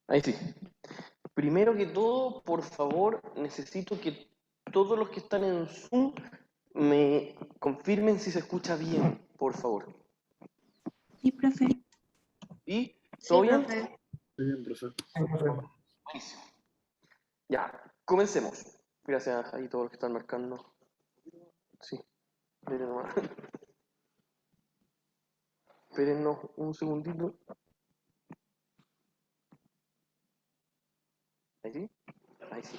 Ahí sí. Primero que todo, por favor, necesito que todos los que están en Zoom me confirmen si se escucha bien, por favor. Sí, profe. ¿Y? Sí, ¿Todo bien? profe. Bien, profe. Buenísimo. Ya, comencemos. Gracias a todos los que están marcando. Sí, esperen nomás. Espérennos un segundito. Ahí sí. Ahí sí.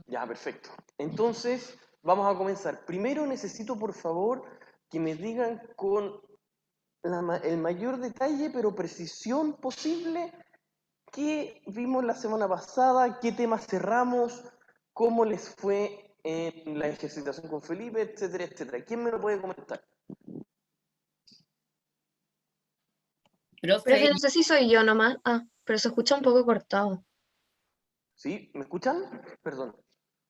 Ya, perfecto. Entonces, vamos a comenzar. Primero necesito, por favor, que me digan con el mayor detalle, pero precisión posible, qué vimos la semana pasada, qué temas cerramos, cómo les fue en la ejercitación con Felipe, etcétera, etcétera. ¿Quién me lo puede comentar? Profe, no sé si soy yo nomás. Ah, pero se escucha un poco cortado. ¿Sí? ¿Me escuchan? Perdón.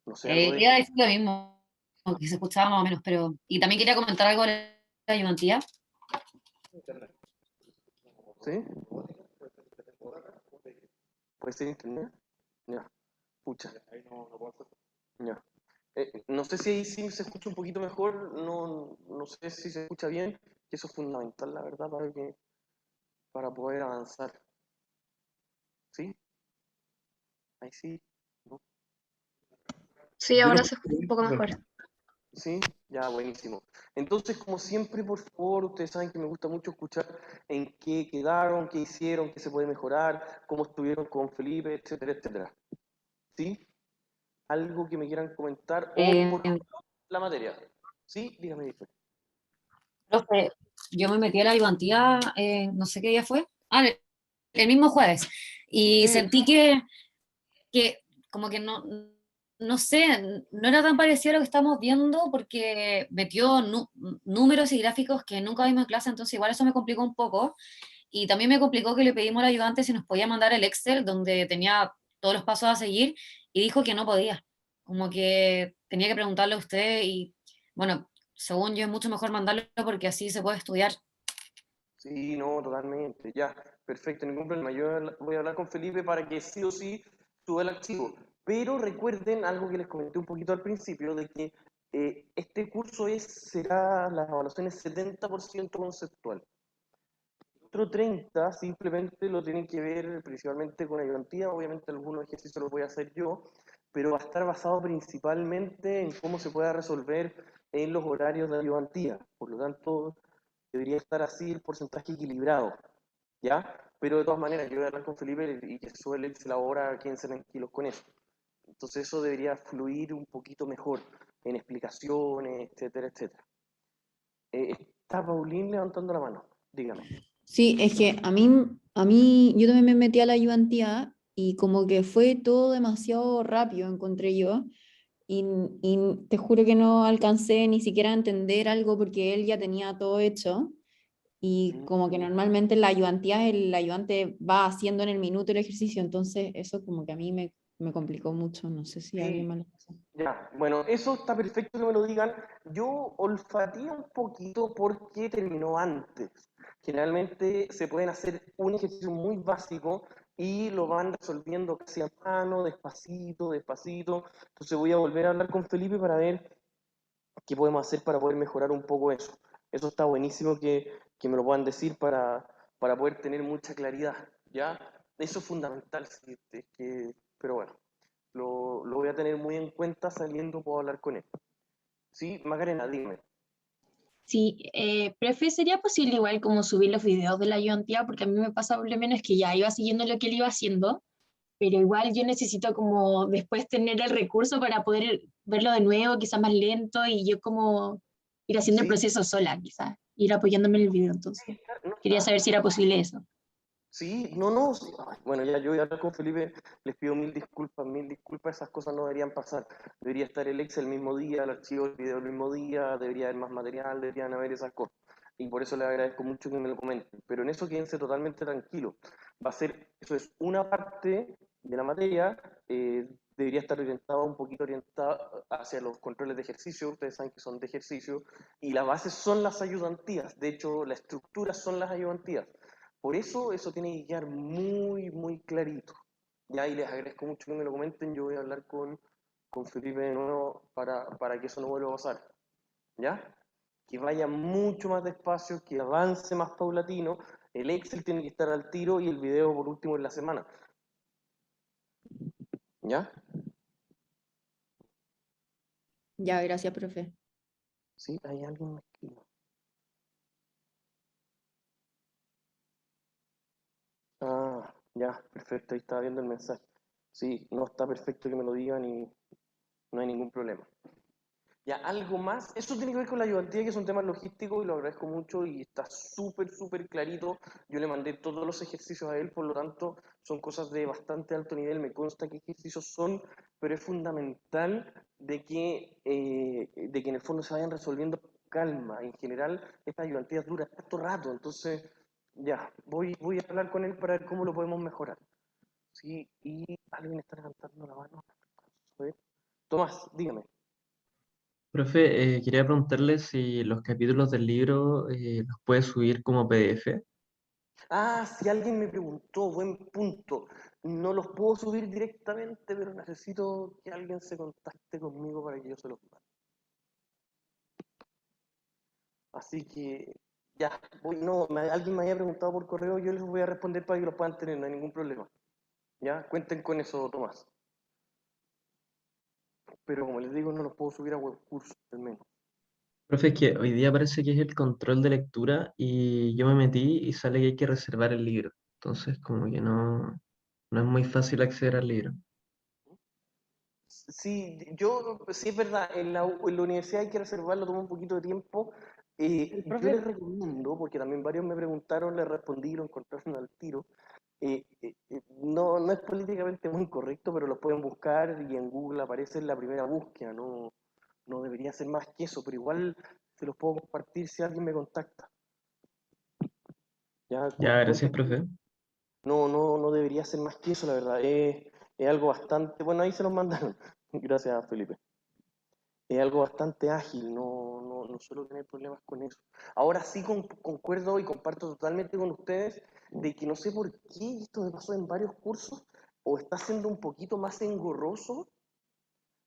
No sé, algo de... Iba a decir lo mismo, que se escuchaba más o menos, pero. Y también quería comentar algo de la ayudantía. ¿Sí? ¿Puede ser internet? Ya. Pucha. Ya. No sé si ahí sí se escucha un poquito mejor, no sé si se escucha bien, que eso es fundamental, la verdad, para poder avanzar. ¿Sí? Ahí sí. ¿No? Sí, ahora se escucha un poco mejor. Sí, ya, buenísimo. Entonces, como siempre, por favor, ustedes saben que me gusta mucho escuchar en qué quedaron, qué hicieron, qué se puede mejorar, cómo estuvieron con Felipe, etcétera, etcétera. ¿Sí? ¿Algo que me quieran comentar? O por Eh, la materia. ¿Sí? Dígame, dígame. Profe, yo me metí a la ayudantía, no sé qué día fue, el mismo jueves, y sentí que como que no sé, no era tan parecido a lo que estamos viendo porque metió números y gráficos que nunca vimos en clase, entonces igual eso me complicó un poco. Y también me complicó que le pedimos al ayudante si nos podía mandar el Excel donde tenía todos los pasos a seguir y dijo que no podía. Como que tenía que preguntarle a usted y bueno, según yo es mucho mejor mandarlo porque así se puede estudiar. Sí, no, totalmente. Ya, perfecto, ningún problema. Voy a hablar con Felipe para que sí o sí suba el archivo. Pero recuerden algo que les comenté un poquito al principio, de que este curso será las evaluaciones 70% conceptual. Otro 30 simplemente lo tienen que ver principalmente con ayudantía, obviamente algunos ejercicios los voy a hacer yo, pero va a estar basado principalmente en cómo se pueda resolver en los horarios de ayudantía. Por lo tanto, debería estar así el porcentaje equilibrado, ¿ya? Pero de todas maneras, yo voy a hablar con Felipe y que suele irse la hora, quédense tranquilos con eso. Entonces eso debería fluir un poquito mejor en explicaciones, etcétera, etcétera. Está Paulín levantando la mano, dígame. Sí, es que yo también me metí a la ayudantía y como que fue todo demasiado rápido, encontré yo, y te juro que no alcancé ni siquiera a entender algo porque él ya tenía todo hecho y como que normalmente en la ayudantía el ayudante va haciendo en el minuto el ejercicio, entonces eso como que a mí me complicó mucho, no sé si a alguien Sí, más le pasó. ya, bueno, eso está perfecto que me lo digan. Yo olfateé un poquito porque terminó antes. Generalmente se pueden hacer un ejercicio muy básico y lo van resolviendo casi a mano, despacito, despacito. Entonces voy a volver a hablar con Felipe para ver qué podemos hacer para poder mejorar un poco eso. Eso está buenísimo que me lo puedan decir para poder tener mucha claridad, ¿ya? Eso es fundamental, sí, pero bueno. Lo voy a tener muy en cuenta saliendo, puedo hablar con él. Sí, Macarena, dime. Sí, profe, ¿sería posible igual como subir los videos de la ayudantía? Porque a mí me pasa por lo menos que ya iba siguiendo lo que él iba haciendo, pero igual yo necesito como después tener el recurso para poder verlo de nuevo, quizás más lento, y yo como ir haciendo el Sí, proceso sola, quizás, ir apoyándome en el video. Entonces, no quería está. saber si era posible eso. Sí, no, no. Sí. Ay, bueno, ya yo voy a hablar con Felipe, les pido mil disculpas, esas cosas no deberían pasar. Debería estar el Excel el mismo día, el archivo del video el mismo día, debería haber más material, deberían haber esas cosas. Y por eso les agradezco mucho que me lo comenten. Pero en eso quédense totalmente tranquilos. Va a ser, eso es una parte de la materia, debería estar orientada, un poquito orientada hacia los controles de ejercicio, ustedes saben que son de ejercicio, y la base son las ayudantías, de hecho la estructura son las ayudantías. Por eso eso tiene que quedar muy, muy clarito. Ya, y les agradezco mucho que me lo comenten. Yo voy a hablar con Felipe de nuevo para que eso no vuelva a pasar. ¿Ya? Que vaya mucho más despacio, que avance más paulatino. El Excel tiene que estar al tiro y el video por último en la semana. ¿Ya? Ya, gracias, profe. Sí, hay alguien me escribió. Ah, ya, perfecto, ahí estaba viendo el mensaje. Sí, no, está perfecto que me lo digan y no hay ningún problema. Ya, algo más. Eso tiene que ver con la ayudantía, que son temas logísticos y lo agradezco mucho y está súper, súper clarito. Yo le mandé todos los ejercicios a él, por lo tanto, son cosas de bastante alto nivel. Me consta qué ejercicios son, pero es fundamental de que en el fondo se vayan resolviendo con calma. En general, esta ayudantía dura tanto rato, entonces, ya, voy a hablar con él para ver cómo lo podemos mejorar. Sí, y alguien está levantando la mano. A ver. Tomás, dígame. Profe, quería preguntarle si los capítulos del libro los puede subir como PDF. Ah, si alguien me preguntó, buen punto. No los puedo subir directamente, pero necesito que alguien se contacte conmigo para que yo se los mande. Así que ya, no, alguien me había preguntado por correo, yo les voy a responder para que los puedan tener, no hay ningún problema. Ya, cuenten con eso, Tomás. Pero como les digo, no los puedo subir a webcurso, al menos. Profe, es que hoy día parece que es el control de lectura y yo me metí y sale que hay que reservar el libro. Entonces, como que no es muy fácil acceder al libro. Sí, sí es verdad, en la universidad hay que reservarlo, toma un poquito de tiempo. Yo profe? les recomiendo, porque también varios me preguntaron, les respondí y lo encontraron al tiro. No es políticamente muy correcto, pero lo pueden buscar y en Google aparece en la primera búsqueda. No debería ser más que eso, pero igual se los puedo compartir si alguien me contacta. Ya, Ya, gracias, cuenten. profe. No debería ser más que eso, la verdad. Es algo bastante. Bueno, ahí se los mandaron. Gracias, Felipe. Es algo bastante ágil, no suelo tener problemas con eso. Ahora sí concuerdo y comparto totalmente con ustedes de que no sé por qué, y esto me pasó en varios cursos, o está siendo un poquito más engorroso,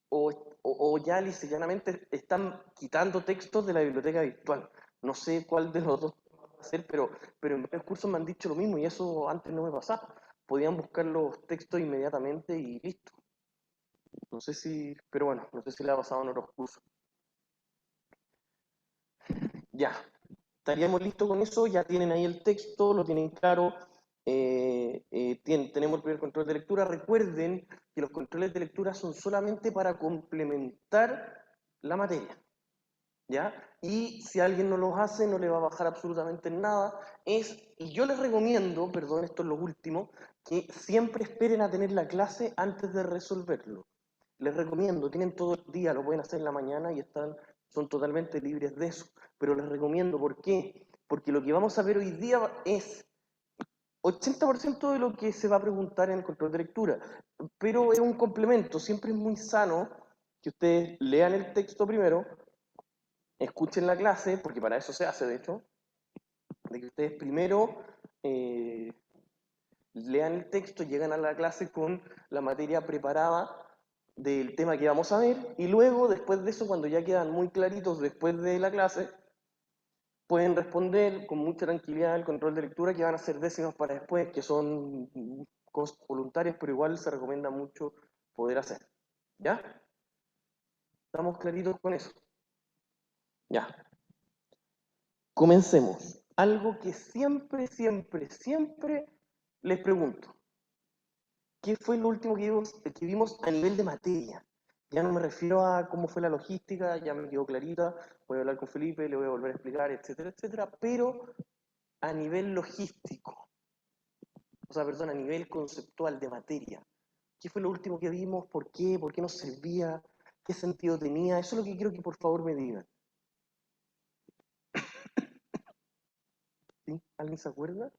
o ya lisa y llanamente están quitando textos de la biblioteca virtual. No sé cuál de los dos va a hacer, pero en varios cursos me han dicho lo mismo y eso antes no me pasaba. Podían buscar los textos inmediatamente y listo. No sé si, pero bueno, no sé si le ha pasado en otros cursos. Ya, estaríamos listos con eso, ya tienen ahí el texto, lo tienen claro, tenemos el primer control de lectura. Recuerden que los controles de lectura son solamente para complementar la materia, ¿ya? Y si alguien no los hace, no le va a bajar absolutamente nada. Y yo les recomiendo, perdón, esto es lo último, que siempre esperen a tener la clase antes de resolverlo. Les recomiendo, tienen todo el día, lo pueden hacer en la mañana y son totalmente libres de eso. Pero les recomiendo, ¿por qué? Porque lo que vamos a ver hoy día es 80% de lo que se va a preguntar en el control de lectura, pero es un complemento, siempre es muy sano que ustedes lean el texto primero, escuchen la clase, porque para eso se hace de hecho, de que ustedes primero lean el texto, llegan a la clase con la materia preparada del tema que vamos a ver, y luego, después de eso, cuando ya quedan muy claritos después de la clase, pueden responder con mucha tranquilidad el control de lectura, que van a ser décimas para después, que son cosas voluntarias, pero igual se recomienda mucho poder hacer. ¿Ya? ¿Estamos claritos con eso? Ya. Comencemos. Algo que siempre les pregunto. ¿Qué fue lo último que vimos a nivel de materia? Ya no me refiero a cómo fue la logística, ya me quedó clarita, voy a hablar con Felipe, le voy a volver a explicar, etcétera, etcétera, pero a nivel logístico, o sea, perdón, a nivel conceptual de materia. ¿Qué fue lo último que vimos? ¿Por qué? ¿Por qué nos servía? ¿Qué sentido tenía? Eso es lo que quiero que por favor me digan. ¿Sí? ¿Alguien se acuerda?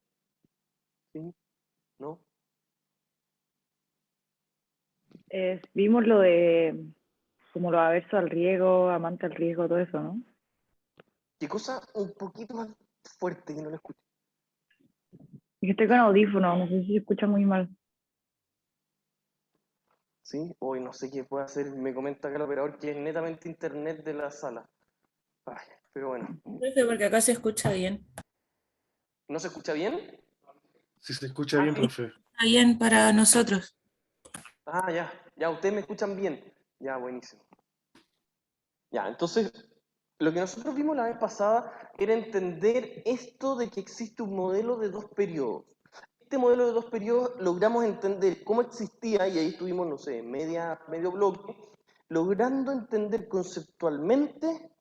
¿Sí? ¿No? Vimos lo de como lo averso al riesgo, amante al riesgo, todo eso, ¿no? ¿Qué cosa un poquito más fuerte que no lo escuché? Y que estoy con audífonos, no sé si se escucha muy mal. ¿Sí? Hoy no sé qué puede hacer, me comenta acá el operador que es netamente internet de la sala. Ay, pero bueno. Profe, porque acá se escucha bien. ¿No se escucha bien? Sí, se escucha bien, Sí. profe. Está bien para nosotros. Ah, ya, ustedes me escuchan bien. Ya, buenísimo. Ya, entonces, lo que nosotros vimos la vez pasada era entender esto de que existe un modelo de dos periodos. Este modelo de dos periodos logramos entender cómo existía, y ahí estuvimos, no sé, medio bloque, logrando entender conceptualmente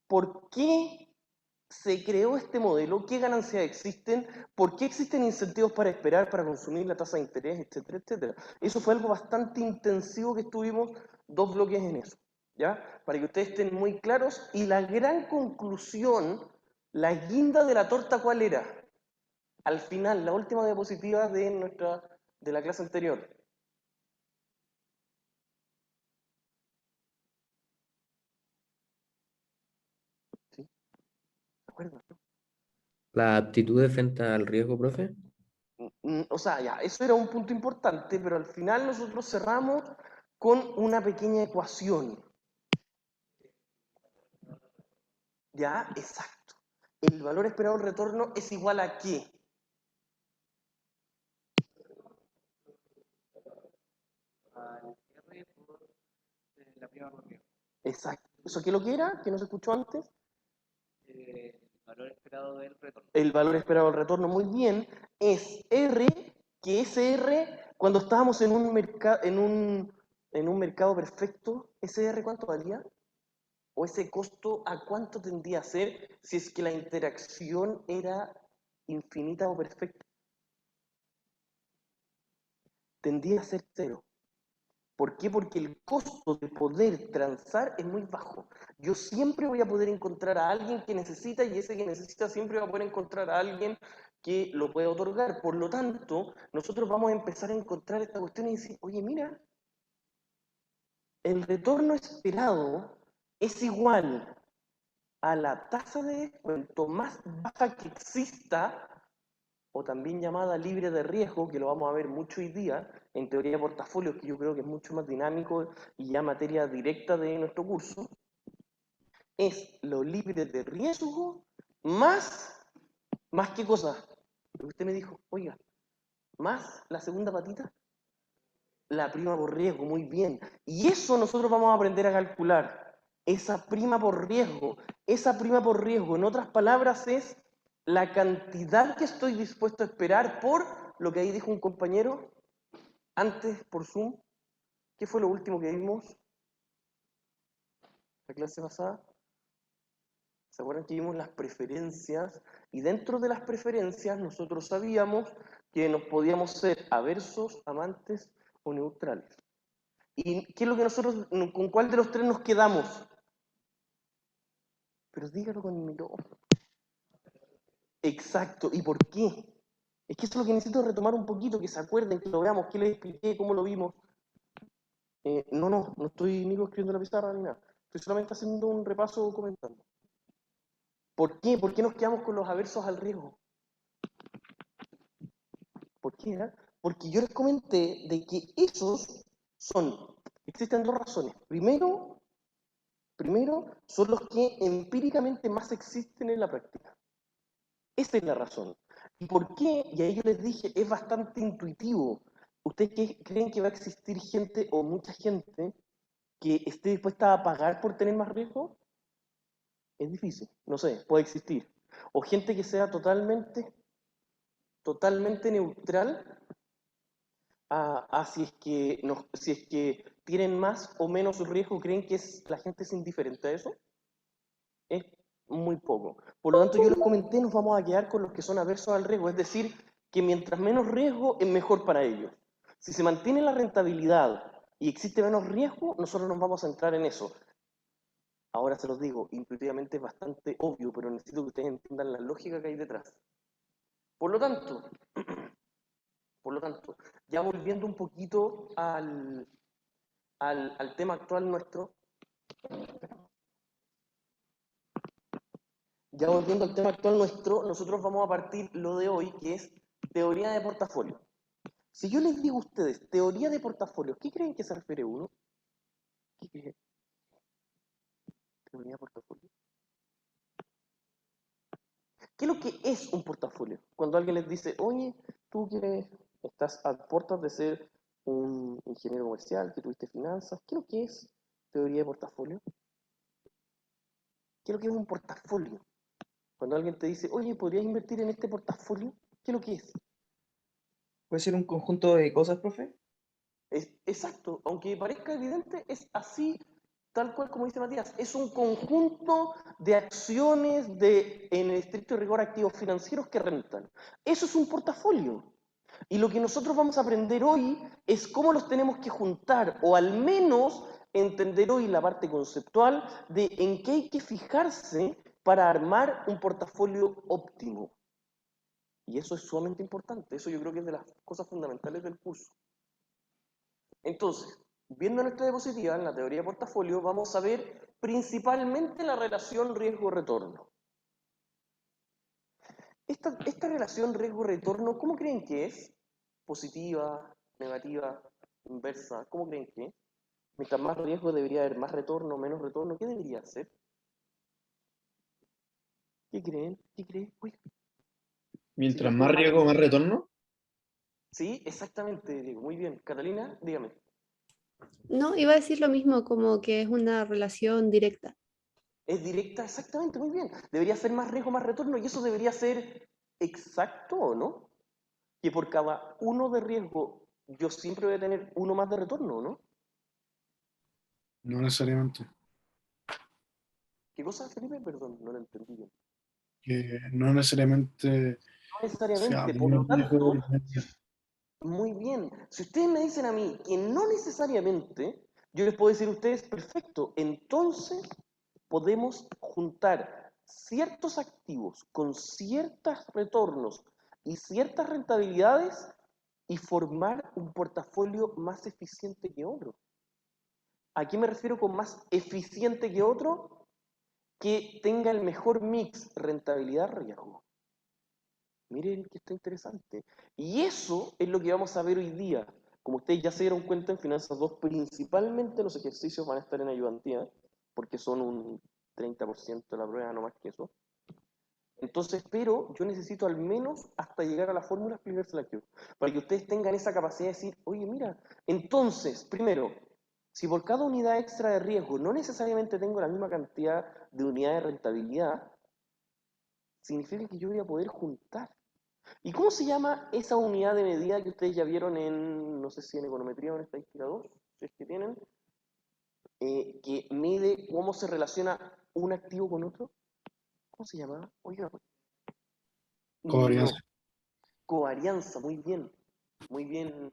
por qué se creó este modelo, qué ganancias existen, por qué existen incentivos para esperar, para consumir la tasa de interés, etcétera, etcétera. Eso fue algo bastante intensivo que estuvimos 2 bloques en eso, ¿ya? Para que ustedes estén muy claros. Y la gran conclusión, la guinda de la torta, ¿cuál era? Al final, la última diapositiva de la clase anterior. ¿Sí? ¿Se acuerdan? La aptitud frente al riesgo, profe. O sea, ya, eso era un punto importante, pero al final nosotros cerramos con una pequeña ecuación. Ya, exacto. El valor esperado del retorno es igual a ¿qué? Exacto. ¿Eso qué lo que era? ¿Que no se escuchó antes? Valor esperado del retorno. El valor esperado del retorno, muy bien, es R, que ese R, cuando estábamos en un mercado perfecto, ¿ese R cuánto valía? o ese costo a cuánto tendría a ser si es que la interacción era infinita o perfecta. Tendría a ser cero. ¿Por qué? Porque el costo de poder transar es muy bajo. Yo siempre voy a poder encontrar a alguien que necesita y ese que necesita siempre va a poder encontrar a alguien que lo puede otorgar. Por lo tanto, nosotros vamos a empezar a encontrar esta cuestión y decir, oye, mira, el retorno esperado es igual a la tasa de descuento más baja que exista, o también llamada libre de riesgo, que lo vamos a ver mucho hoy día, en teoría de portafolios, que yo creo que es mucho más dinámico y ya materia directa de nuestro curso, es lo libre de riesgo más qué cosa. Lo que usted me dijo, oiga, más la segunda patita, la prima por riesgo, muy bien. Y eso nosotros vamos a aprender a calcular. Esa prima por riesgo, en otras palabras, es la cantidad que estoy dispuesto a esperar por lo que ahí dijo un compañero antes por Zoom. ¿Qué fue lo último que vimos? La clase pasada. ¿Se acuerdan que vimos las preferencias? Y dentro de las preferencias nosotros sabíamos que nos podíamos ser aversos, amantes o neutrales. ¿Y qué es lo que nosotros, con cuál de los tres nos quedamos? Pero dígalo con mi micrófono. Exacto. ¿Y por qué? Es que eso es lo que necesito retomar un poquito, que se acuerden, que lo veamos, que les expliqué, cómo lo vimos. No estoy ni escribiendo en la pizarra ni nada. Estoy solamente haciendo un repaso comentando. ¿Por qué? ¿Por qué nos quedamos con los aversos al riesgo? ¿Por qué? Porque yo les comenté de que existen dos razones. Primero, son los que empíricamente más existen en la práctica. Esa es la razón. ¿Y por qué? Y ahí yo les dije, es bastante intuitivo. ¿Ustedes creen que va a existir gente o mucha gente que esté dispuesta a pagar por tener más riesgo? Es difícil, no sé, puede existir. O gente que sea totalmente neutral a si es que tienen más o menos riesgo, ¿creen que la gente es indiferente a eso? Es muy poco. Por lo tanto, yo les comenté, nos vamos a quedar con los que son aversos al riesgo, es decir, que mientras menos riesgo es mejor para ellos. Si se mantiene la rentabilidad y existe menos riesgo, nosotros nos vamos a centrar en eso. Ahora se los digo, intuitivamente es bastante obvio, pero necesito que ustedes entiendan la lógica que hay detrás. Por lo tanto, ya volviendo un poquito al tema actual nuestro, nosotros vamos a partir lo de hoy, que es teoría de portafolio. Si yo les digo a ustedes teoría de portafolio, ¿qué creen que se refiere uno? ¿Qué creen? Teoría de portafolio. ¿Qué es lo que es un portafolio? Cuando alguien les dice, oye, estás a puertas de ser un ingeniero comercial, que tuviste finanzas, ¿qué es lo que es teoría de portafolio? ¿Qué es lo que es un portafolio? Cuando alguien te dice, oye, ¿podrías invertir en este portafolio? ¿Qué es lo que es? ¿Puede ser un conjunto de cosas, profe? Exacto, aunque parezca evidente, es así, tal cual como dice Matías, es un conjunto de acciones en estricto rigor activos financieros que rentan. Eso es un portafolio. Y lo que nosotros vamos a aprender hoy es cómo los tenemos que juntar, o al menos entender hoy la parte conceptual de en qué hay que fijarse para armar un portafolio óptimo. Y eso es sumamente importante, eso yo creo que es de las cosas fundamentales del curso. Entonces, viendo nuestra diapositiva, en la teoría de portafolio, vamos a ver principalmente la relación riesgo-retorno. Esta relación riesgo-retorno, ¿cómo creen que es? ¿Positiva, negativa, inversa? ¿Cómo creen que es? Mientras más riesgo debería haber más retorno, menos retorno, ¿qué debería ser? ¿Qué creen? ¿Qué creen? Uy. Mientras más riesgo, más retorno. Sí, exactamente, Diego. Muy bien. Catalina, dígame. No, iba a decir lo mismo, como que es una relación directa. Es directa, exactamente, muy bien. Debería ser más riesgo, más retorno, y eso debería ser exacto, ¿o no? Que por cada uno de riesgo, yo siempre voy a tener uno más de retorno, ¿no? No necesariamente. ¿Qué cosa, Felipe? Perdón, no lo entendí bien. Que no necesariamente No necesariamente, sea por lo menos riesgo tanto, de diferencia. muy bien. Si ustedes me dicen a mí que no necesariamente, yo les puedo decir a ustedes, perfecto, entonces podemos juntar ciertos activos con ciertos retornos y ciertas rentabilidades y formar un portafolio más eficiente que otro. ¿A qué me refiero con más eficiente que otro? Que tenga el mejor mix rentabilidad-riesgo. Miren que está interesante. Y eso es lo que vamos a ver hoy día. Como ustedes ya se dieron cuenta, en Finanzas 2 principalmente los ejercicios van a estar en ayudantía, porque son un 30% de la prueba, no más que eso. Entonces, pero yo necesito al menos hasta llegar a la fórmula explicar selectivo, para que ustedes tengan esa capacidad de decir, oye, mira, entonces, primero, si por cada unidad extra de riesgo no necesariamente tengo la misma cantidad de unidades de rentabilidad, significa que yo voy a poder juntar. ¿Y cómo se llama esa unidad de medida que ustedes ya vieron en, no sé si en econometría o en estadística 2, si es que tienen, que mide cómo se relaciona un activo con otro? ¿Cómo se llama? Oiga, no, Covarianza. covarianza, muy bien,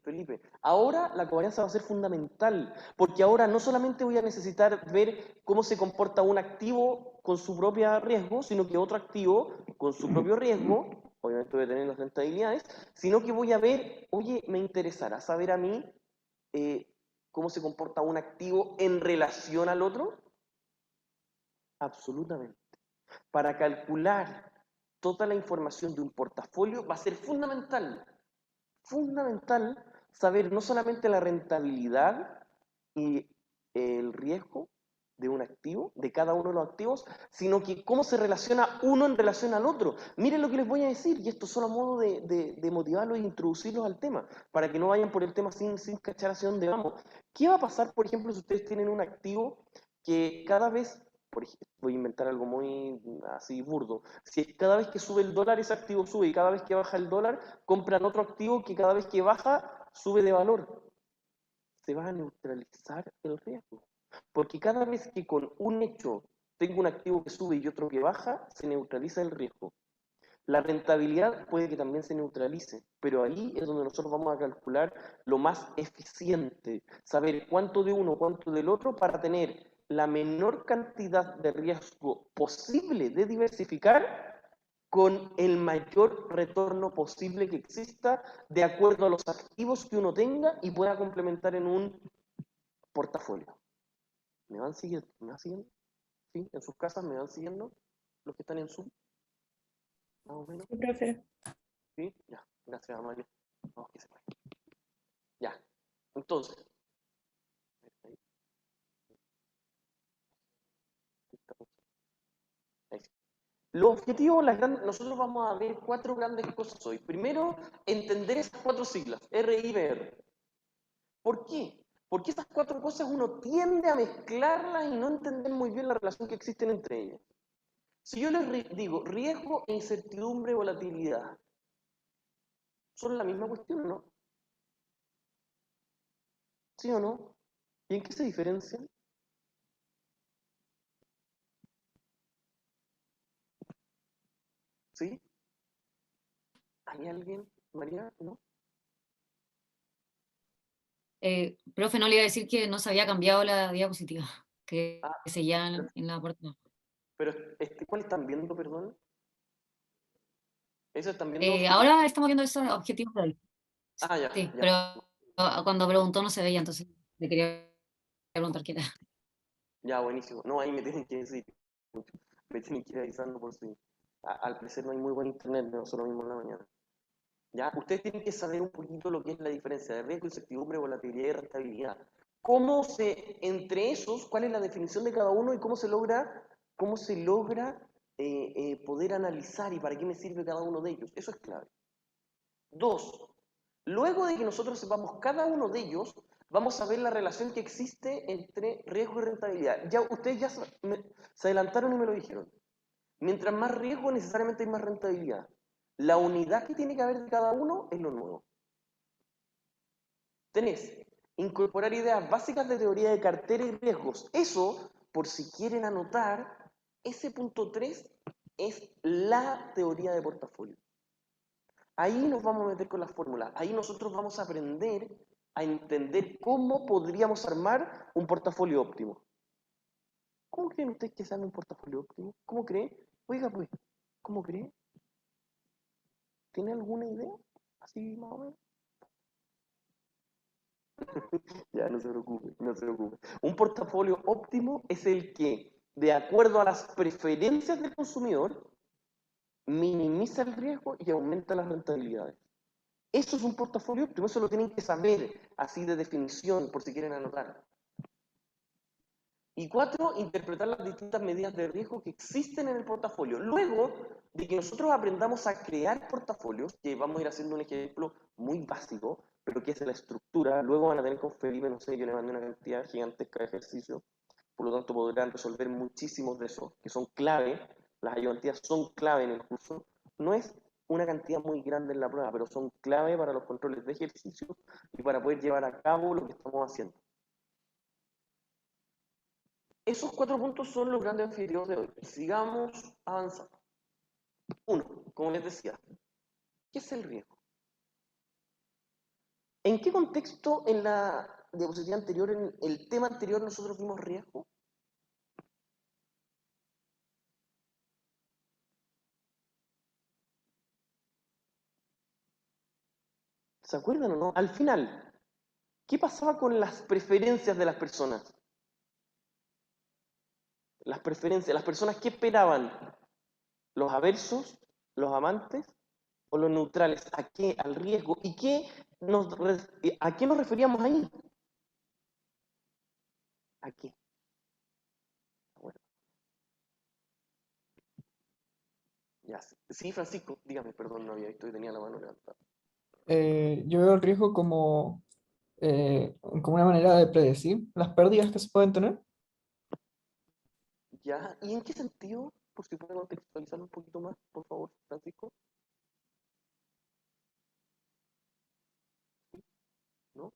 Felipe. Ahora la covarianza va a ser fundamental, porque ahora no solamente voy a necesitar ver cómo se comporta un activo con su propio riesgo, sino que otro activo con su propio riesgo, obviamente voy a tener las rentabilidades, sino que voy a ver, oye, me interesará saber a mí cómo se comporta un activo en relación al otro. Absolutamente. Para calcular toda la información de un portafolio va a ser fundamental saber no solamente la rentabilidad y el riesgo de un activo, de cada uno de los activos, sino que cómo se relaciona uno en relación al otro. Miren lo que les voy a decir, y esto solo a modo de motivarlos e introducirlos al tema, para que no vayan por el tema sin cachar hacia dónde vamos. ¿Qué va a pasar, por ejemplo, si ustedes tienen un activo que cada vez, por ejemplo, voy a inventar algo muy así burdo, si cada vez que sube el dólar ese activo sube y cada vez que baja el dólar compran otro activo que cada vez que baja sube de valor? Se va a neutralizar el riesgo. Porque cada vez que con un hecho tengo un activo que sube y otro que baja, se neutraliza el riesgo. La rentabilidad puede que también se neutralice, pero ahí es donde nosotros vamos a calcular lo más eficiente, saber cuánto de uno, cuánto del otro, para tener la menor cantidad de riesgo posible de diversificar con el mayor retorno posible que exista, de acuerdo a los activos que uno tenga y pueda complementar en un portafolio. ¿Me van siguiendo? ¿Me van siguiendo? ¿Sí? ¿En sus casas me van siguiendo? ¿Los que están en Zoom? Más o menos. Sí, profe. ¿Sí? Ya. Gracias, Amalia. Vamos, que se vaya. Ya. Entonces. Ahí sí. Los objetivos, nosotros vamos a ver 4 grandes cosas hoy. Primero, entender esas 4 siglas, RIBR. ¿Por qué? Porque esas 4 cosas uno tiende a mezclarlas y no entender muy bien la relación que existen entre ellas. Si yo les digo riesgo, incertidumbre, volatilidad, son la misma cuestión, ¿no? ¿Sí o no? ¿Y en qué se diferencian? ¿Sí? ¿Hay alguien? ¿María? ¿No? Profe, no le iba a decir que no se había cambiado la diapositiva, que Ah, seguía en la portada. pero ¿cuál están viendo, perdón? ¿Eso están viendo? Ahora estamos viendo esos objetivos de hoy. Ah, ya, Sí, ya. pero cuando preguntó no se veía, entonces le quería preguntar qué era. Ya, buenísimo. No, ahí me tienen que decir. Me tienen que ir avisando por si. Al parecer no hay muy buen internet, no solo mismo en la mañana. ¿Ya? Ustedes tienen que saber un poquito lo que es la diferencia de riesgo, incertidumbre, volatilidad y rentabilidad. Entre esos, cuál es la definición de cada uno y cómo se logra poder analizar y para qué me sirve cada uno de ellos. Eso es clave. 2. Luego de que nosotros sepamos cada uno de ellos, vamos a ver la relación que existe entre riesgo y rentabilidad. Ustedes ya se adelantaron y me lo dijeron. Mientras más riesgo, necesariamente hay más rentabilidad. La unidad que tiene que haber de cada uno es lo nuevo. Tenés incorporar ideas básicas de teoría de cartera y riesgos. Eso, por si quieren anotar, Ese punto 3 es la teoría de portafolio. Ahí nos vamos a meter con las fórmulas. Ahí nosotros vamos a aprender a entender cómo podríamos armar un portafolio óptimo. ¿Cómo creen ustedes que se arma un portafolio óptimo? ¿Cómo creen? Oiga, pues, ¿cómo creen? ¿Tiene alguna idea? Así más o menos. Ya, no se preocupe, no se preocupe. Un portafolio óptimo es el que, de acuerdo a las preferencias del consumidor, minimiza el riesgo y aumenta las rentabilidades. Eso es un portafolio óptimo, eso lo tienen que saber, así de definición, por si quieren anotar. Y 4, interpretar las distintas medidas de riesgo que existen en el portafolio. Luego de que nosotros aprendamos a crear portafolios, que vamos a ir haciendo un ejemplo muy básico, pero que es la estructura, luego van a tener con Felipe, no sé, yo le mandé una cantidad gigantesca de ejercicios, por lo tanto podrán resolver muchísimos de esos, que son clave, las ayudantías son clave en el curso. No es una cantidad muy grande en la prueba, pero son clave para los controles de ejercicio y para poder llevar a cabo lo que estamos haciendo. Esos 4 puntos son los grandes objetivos de hoy. Sigamos avanzando. 1, como les decía, ¿qué es el riesgo? ¿En qué contexto en la diapositiva anterior, en el tema anterior, nosotros vimos riesgo? ¿Se acuerdan o no? Al final, ¿qué pasaba con las preferencias de las personas? Las preferencias, las personas que esperaban, los aversos, los amantes o los neutrales, ¿a qué? Al riesgo. ¿Y a qué nos referíamos ahí? ¿A qué? Bueno, ya. Sí, Francisco, dígame, perdón, no había visto y tenía la mano levantada. Yo veo el riesgo como una manera de predecir las pérdidas que se pueden tener. ¿Ya? ¿Y en qué sentido? Por si puede contextualizarlo un poquito más, por favor, Francisco. ¿No?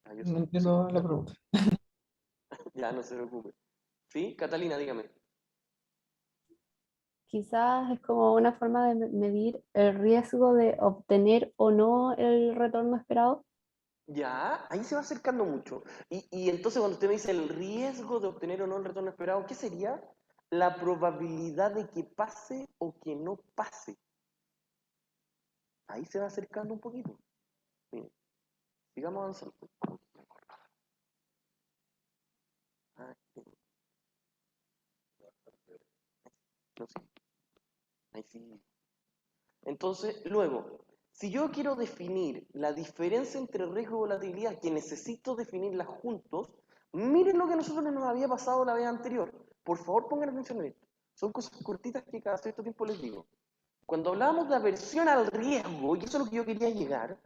Ah, yo No sí. entiendo la pregunta. Ya, no se preocupe. ¿Sí? Catalina, dígame. Quizás es como una forma de medir el riesgo de obtener o no el retorno esperado. Ya, ahí se va acercando mucho. Y entonces cuando usted me dice el riesgo de obtener o no el retorno esperado, ¿qué sería? La probabilidad de que pase o que no pase. Ahí se va acercando un poquito. Miren, sigamos avanzando. Ah, no, sí. Ahí sí. Entonces, luego, si yo quiero definir la diferencia entre riesgo y volatilidad, que necesito definirlas juntos, miren lo que a nosotros nos había pasado la vez anterior. Por favor, pongan atención en esto. Son cosas cortitas que cada cierto tiempo les digo. Cuando hablábamos de aversión al riesgo, y eso es lo que yo quería llegar,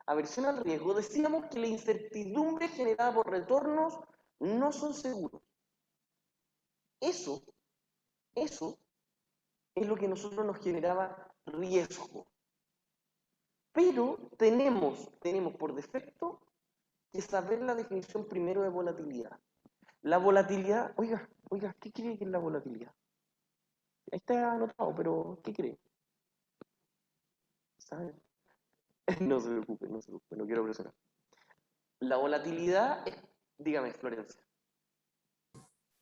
aversión al riesgo, decíamos que la incertidumbre generada por retornos no son seguros. Eso es lo que a nosotros nos generaba riesgo. Pero tenemos por defecto que saber la definición primero de volatilidad. La volatilidad, oiga, ¿qué cree que es la volatilidad? Ahí está anotado, pero ¿qué cree? ¿Sabe? No se preocupe, no quiero presionar. La volatilidad es, dígame, Florencia.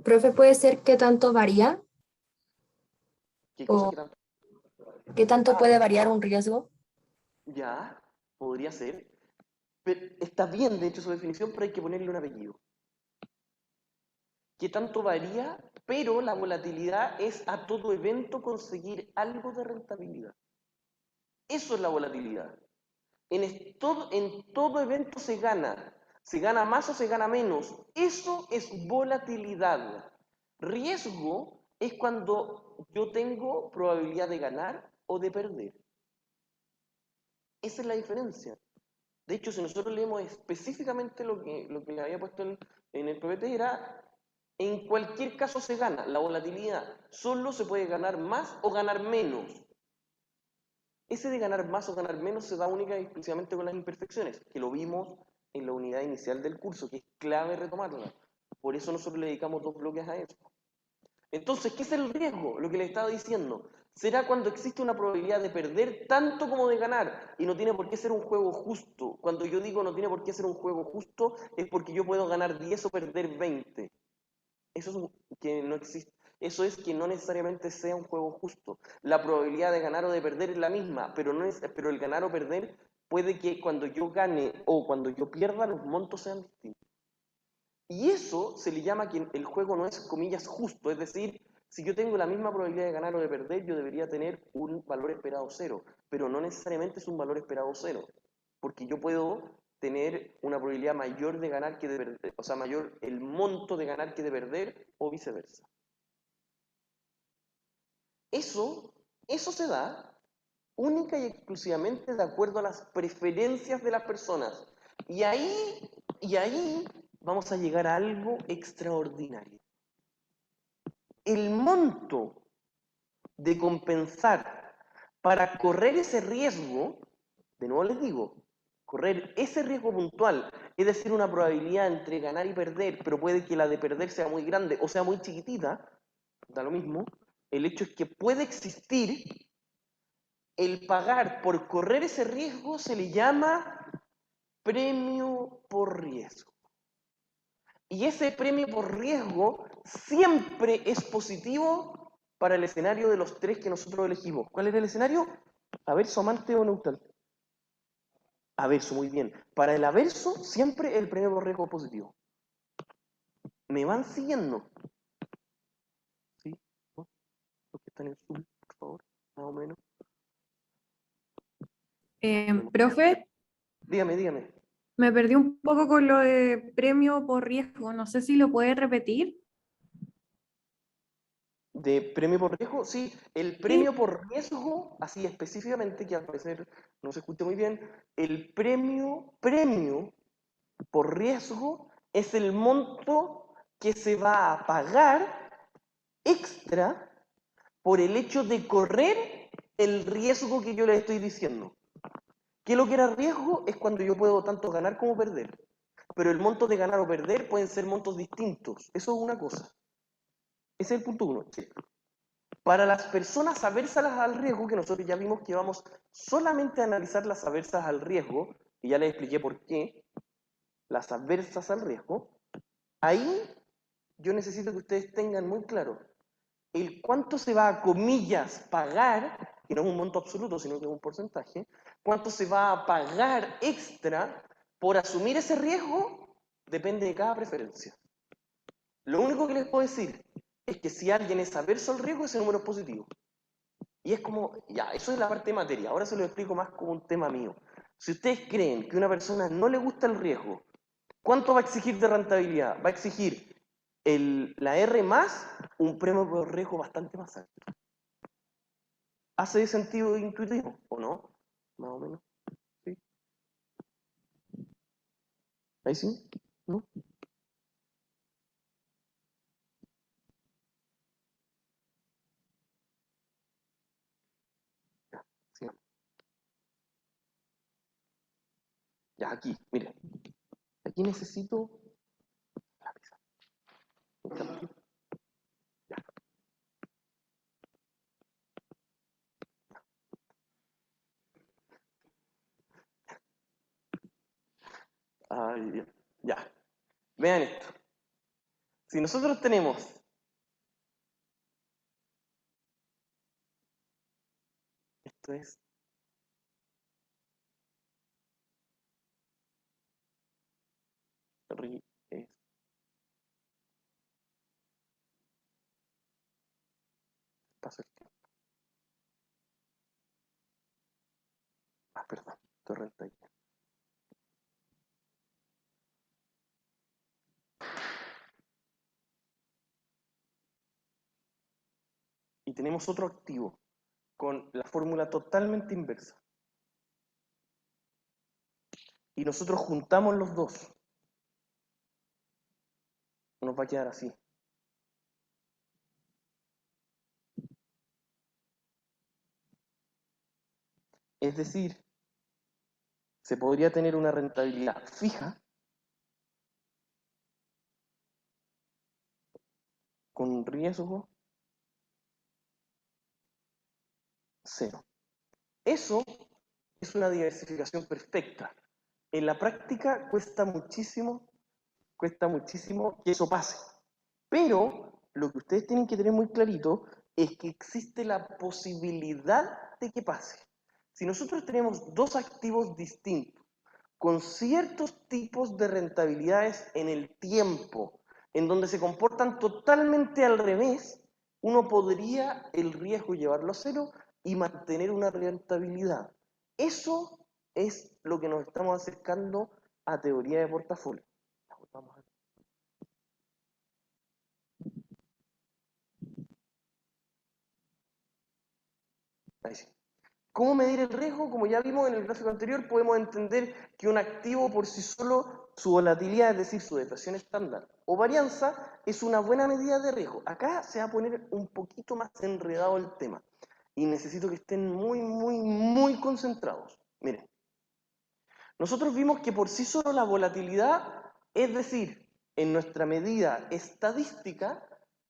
Profe, ¿puede ser qué tanto varía ¿Qué cosa o que tanto? qué tanto Ah, puede variar un riesgo? ya, podría ser. Pero está bien, de hecho, su definición, pero hay que ponerle un apellido. ¿Qué tanto varía? Pero la volatilidad es a todo evento conseguir algo de rentabilidad. Eso es la volatilidad. En todo evento se gana más o se gana menos. Eso es volatilidad. Riesgo es cuando yo tengo probabilidad de ganar o de perder. Esa es la diferencia. De hecho, si nosotros leemos específicamente lo que había puesto en el PPT, era en cualquier caso se gana. La volatilidad solo se puede ganar más o ganar menos. Ese de ganar más o ganar menos se da única y exclusivamente con las imperfecciones, que lo vimos en la unidad inicial del curso, que es clave retomarla. Por eso nosotros le dedicamos 2 bloques a eso. Entonces, ¿qué es el riesgo? Lo que le estaba diciendo. Será cuando existe una probabilidad de perder tanto como de ganar. Y no tiene por qué ser un juego justo. Cuando yo digo no tiene por qué ser un juego justo, es porque yo puedo ganar 10 o perder 20. Eso es que no existe. Eso es que no necesariamente sea un juego justo. La probabilidad de ganar o de perder es la misma, pero el ganar o perder puede que cuando yo gane o cuando yo pierda los montos sean distintos. Y eso se le llama que el juego no es, comillas, justo. Es decir, si yo tengo la misma probabilidad de ganar o de perder, yo debería tener un valor esperado 0. Pero no necesariamente es un valor esperado 0. Porque yo puedo tener una probabilidad mayor de ganar que de perder. O sea, mayor el monto de ganar que de perder o viceversa. Eso se da única y exclusivamente de acuerdo a las preferencias de las personas. Y ahí vamos a llegar a algo extraordinario. El monto de compensar para correr ese riesgo, de nuevo les digo, correr ese riesgo puntual, es decir, una probabilidad entre ganar y perder, pero puede que la de perder sea muy grande o sea muy chiquitita, da lo mismo, el hecho es que puede existir. El pagar por correr ese riesgo se le llama premio por riesgo. Y ese premio por riesgo siempre es positivo para el escenario de los 3 que nosotros elegimos. ¿Cuál era el escenario? Averso, amante o neutral. Averso, muy bien. Para el averso siempre el premio por riesgo es positivo. ¿Me van siguiendo? ¿Sí? ¿No? Los que están en Zoom, por favor, más o menos. Profe, Dígame. me perdí un poco con lo de premio por riesgo. No sé si lo puede repetir. ¿De premio por riesgo? Sí, el premio por riesgo, así específicamente, que al parecer no se escucha muy bien, el premio por riesgo es el monto que se va a pagar extra por el hecho de correr el riesgo que yo le estoy diciendo. ¿Qué es lo que era riesgo? Es cuando yo puedo tanto ganar como perder. Pero el monto de ganar o perder pueden ser montos distintos. Eso es una cosa. Ese es el punto 1. Sí. Para las personas aversas al riesgo, que nosotros ya vimos que vamos solamente a analizar las aversas al riesgo, y ya les expliqué por qué, las aversas al riesgo, ahí yo necesito que ustedes tengan muy claro el cuánto se va a, comillas, pagar, y no es un monto absoluto, sino que es un porcentaje, cuánto se va a pagar extra por asumir ese riesgo, depende de cada preferencia. Lo único que les puedo decir es que si alguien es averso al riesgo, ese número es positivo. Y es como, ya, eso es la parte de materia. Ahora se lo explico más como un tema mío. Si ustedes creen que a una persona no le gusta el riesgo, ¿cuánto va a exigir de rentabilidad? Va a exigir la R más un premio por riesgo bastante más alto. ¿Hace sentido intuitivo o no? Más o menos. ¿Sí? ¿Ahí sí? ¿No? Ya, sigamos. Ya, aquí, miren. Aquí necesito lápiz. Ya. Ay, ya. Vean esto. Si nosotros tenemos esto es paso el tiempo. Perdón, torrenta ahí. Y tenemos otro activo con la fórmula totalmente inversa. Y nosotros juntamos los dos. Nos va a quedar así. Es decir, se podría tener una rentabilidad fija con riesgo 0. Eso es una diversificación perfecta. En la práctica cuesta muchísimo que eso pase. Pero lo que ustedes tienen que tener muy clarito es que existe la posibilidad de que pase. Si nosotros tenemos dos activos distintos, con ciertos tipos de rentabilidades en el tiempo, en donde se comportan totalmente al revés, uno podría el riesgo llevarlo a 0 y mantener una rentabilidad. Eso es lo que nos estamos acercando a teoría de portafolio. Vamos a ver. Ahí sí. ¿Cómo medir el riesgo? Como ya vimos en el gráfico anterior, podemos entender que un activo por sí solo, su volatilidad, es decir, su desviación estándar o varianza, es una buena medida de riesgo. Acá se va a poner un poquito más enredado el tema y necesito que estén muy concentrados. Miren, nosotros vimos que por sí solo la volatilidad, es decir, en nuestra medida estadística,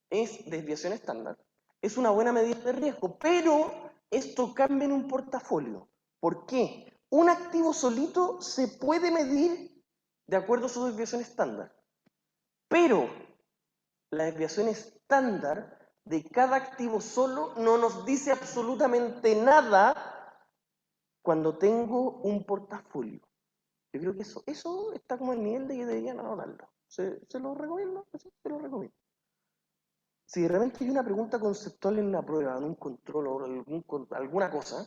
es desviación estándar. Es una buena medida de riesgo, pero esto cambia en un portafolio. ¿Por qué? Un activo solito se puede medir de acuerdo a su desviación estándar, pero la desviación estándar de cada activo solo no nos dice absolutamente nada cuando tengo un portafolio. Yo creo que eso está como el nivel de que deberían anotarlo. ¿Se lo recomiendo? Sí, se lo recomiendo. Si de repente hay una pregunta conceptual en una prueba, en un control o alguna cosa,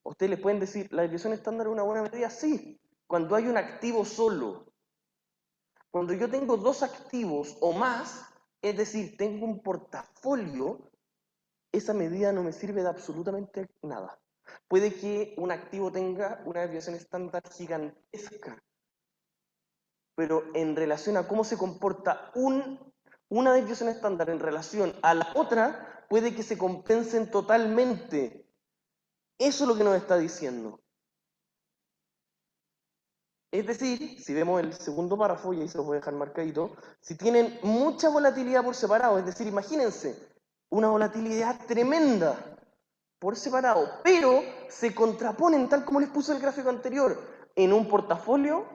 ustedes les pueden decir, ¿la desviación estándar es una buena medida? Sí, cuando hay un activo solo. Cuando yo tengo dos activos o más, es decir, tengo un portafolio, esa medida no me sirve de absolutamente nada. Puede que un activo tenga una desviación estándar gigantesca, pero en relación a cómo se comporta una desviación estándar en relación a la otra, puede que se compensen totalmente. Eso es lo que nos está diciendo. Es decir, si vemos el segundo párrafo, y ahí se los voy a dejar marcadito, si tienen mucha volatilidad por separado, es decir, imagínense, una volatilidad tremenda por separado, pero se contraponen, tal como les puse el gráfico anterior, en un portafolio,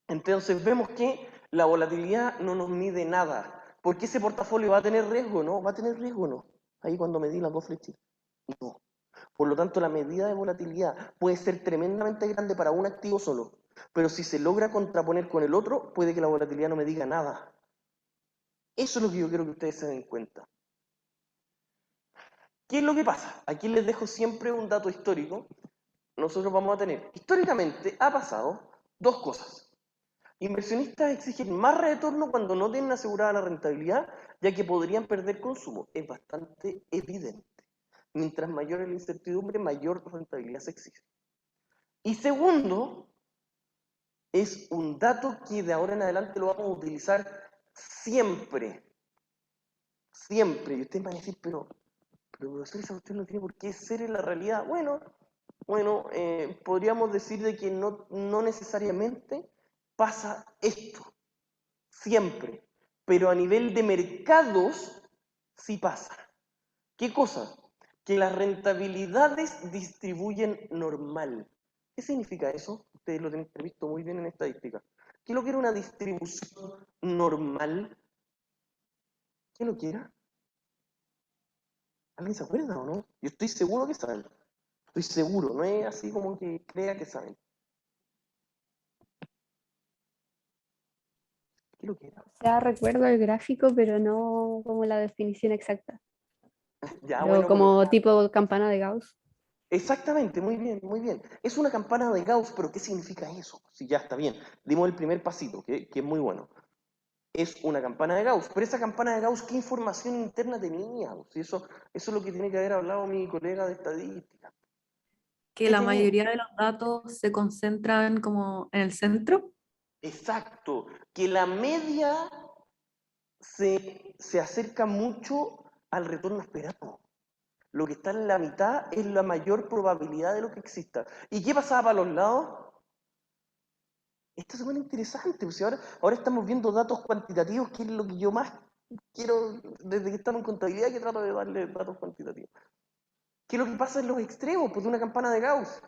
entonces vemos que la volatilidad no nos mide nada. ¿Por qué ese portafolio va a tener riesgo? No, va a tener riesgo, no. Ahí cuando medí las dos flechitas. No. Por lo tanto, la medida de volatilidad puede ser tremendamente grande para un activo solo, pero si se logra contraponer con el otro, puede que la volatilidad no me diga nada. Eso es lo que yo quiero que ustedes se den cuenta. ¿Qué es lo que pasa? Aquí les dejo siempre un dato histórico. Nosotros vamos a tener, históricamente ha pasado dos cosas. Inversionistas exigen más retorno cuando no tienen asegurada la rentabilidad, ya que podrían perder consumo. Es bastante evidente. Mientras mayor es la incertidumbre, mayor rentabilidad se exige. Y segundo, es un dato que de ahora en adelante lo vamos a utilizar siempre. Siempre. Y ustedes van a decir, pero profesor, esa cuestión no tiene por qué ser en la realidad. Bueno, podríamos decir de que no necesariamente pasa esto. Siempre. Pero a nivel de mercados, sí pasa. ¿Qué cosa? Que las rentabilidades distribuyen normal. ¿Qué significa eso? Ustedes lo tienen visto muy bien en estadística. ¿Qué es lo que era una distribución normal? ¿Qué lo que era? ¿Alguien se acuerda o no? Yo estoy seguro que saben. Estoy seguro, no es así como que crea que saben. ¿Qué es lo que era? O sea, recuerdo el gráfico, pero no como la definición exacta. Ya, Pero bueno, como tipo campana de Gauss. exactamente, muy bien, muy bien. Es una campana de Gauss, pero ¿qué significa eso? Sí, ya está bien. Dimos el primer pasito, que es muy bueno. Es una campana de Gauss, pero esa campana de Gauss, ¿qué información interna tenía? Si eso es lo que tiene que haber hablado mi colega de estadística. Que ¿Qué la tenía? mayoría de los datos se concentran como en el centro. Exacto, que la media se acerca mucho al retorno esperado. Lo que está en la mitad es la mayor probabilidad de lo que exista. ¿Y qué pasaba para los lados? Esto es súper interesante, pues ahora estamos viendo datos cuantitativos, que es lo que yo más desde que estamos en contabilidad, que trato de darle datos cuantitativos. ¿Qué es lo que pasa en los extremos? Pues de una campana de Gauss.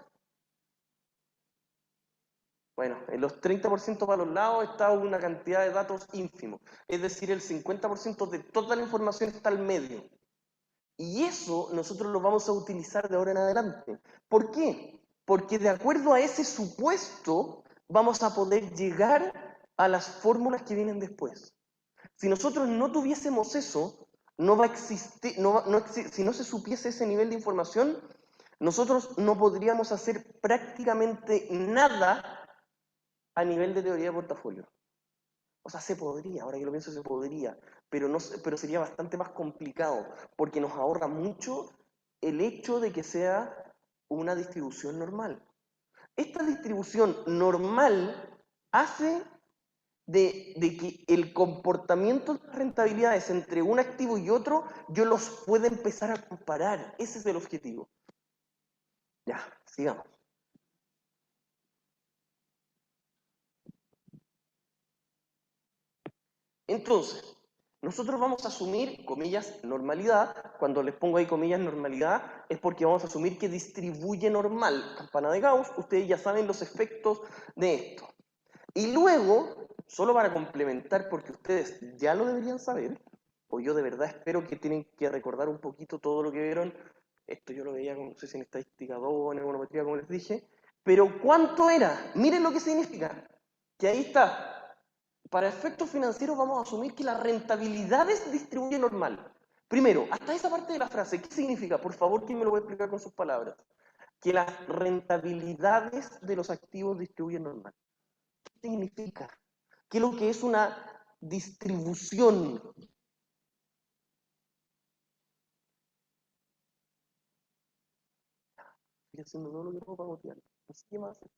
Bueno, en los 30% para los lados está una cantidad de datos ínfimos. Es decir, el 50% de toda la información está al medio. Y eso nosotros lo vamos a utilizar de ahora en adelante. ¿Por qué? Porque de acuerdo a ese supuesto, vamos a poder llegar a las fórmulas que vienen después. Si nosotros no tuviésemos eso, no va a existir, si no se supiese ese nivel de información, nosotros no podríamos hacer prácticamente nada a nivel de teoría de portafolio. O sea, se podría, ahora que lo pienso se podría, pero sería bastante más complicado, porque nos ahorra mucho el hecho de que sea una distribución normal. Esta distribución normal hace de que el comportamiento de las rentabilidades entre un activo y otro, yo los pueda empezar a comparar. Ese es el objetivo. Ya, sigamos. Entonces, nosotros vamos a asumir, comillas, normalidad. Cuando les pongo ahí comillas, normalidad, es porque vamos a asumir que distribuye normal. Campana de Gauss, ustedes ya saben los efectos de esto. Y luego, solo para complementar, porque ustedes ya lo deberían saber, o yo de verdad espero que tienen que recordar un poquito todo lo que vieron. Esto yo lo veía, no sé si en estadística 2, en econometría, como les dije. Pero ¿cuánto era? Miren lo que significa. Que ahí está. Para efectos financieros vamos a asumir que la rentabilidad se distribuye normal. Primero, hasta esa parte de la frase, ¿qué significa? Por favor, ¿quién me lo puede explicar con sus palabras? Que las rentabilidades de los activos distribuyen normal. ¿Qué significa? ¿Qué es lo que es una distribución? Estoy haciendo todo lo que puedo para botear. No sé qué más hacer.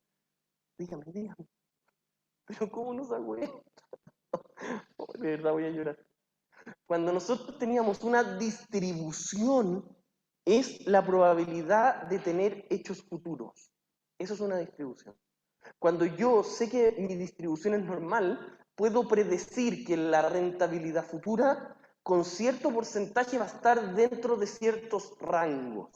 Dígame. Pero ¿cómo no saco esto? Oh, de verdad voy a llorar. Cuando nosotros teníamos una distribución, es la probabilidad de tener hechos futuros. Eso es una distribución. Cuando yo sé que mi distribución es normal, puedo predecir que la rentabilidad futura con cierto porcentaje va a estar dentro de ciertos rangos.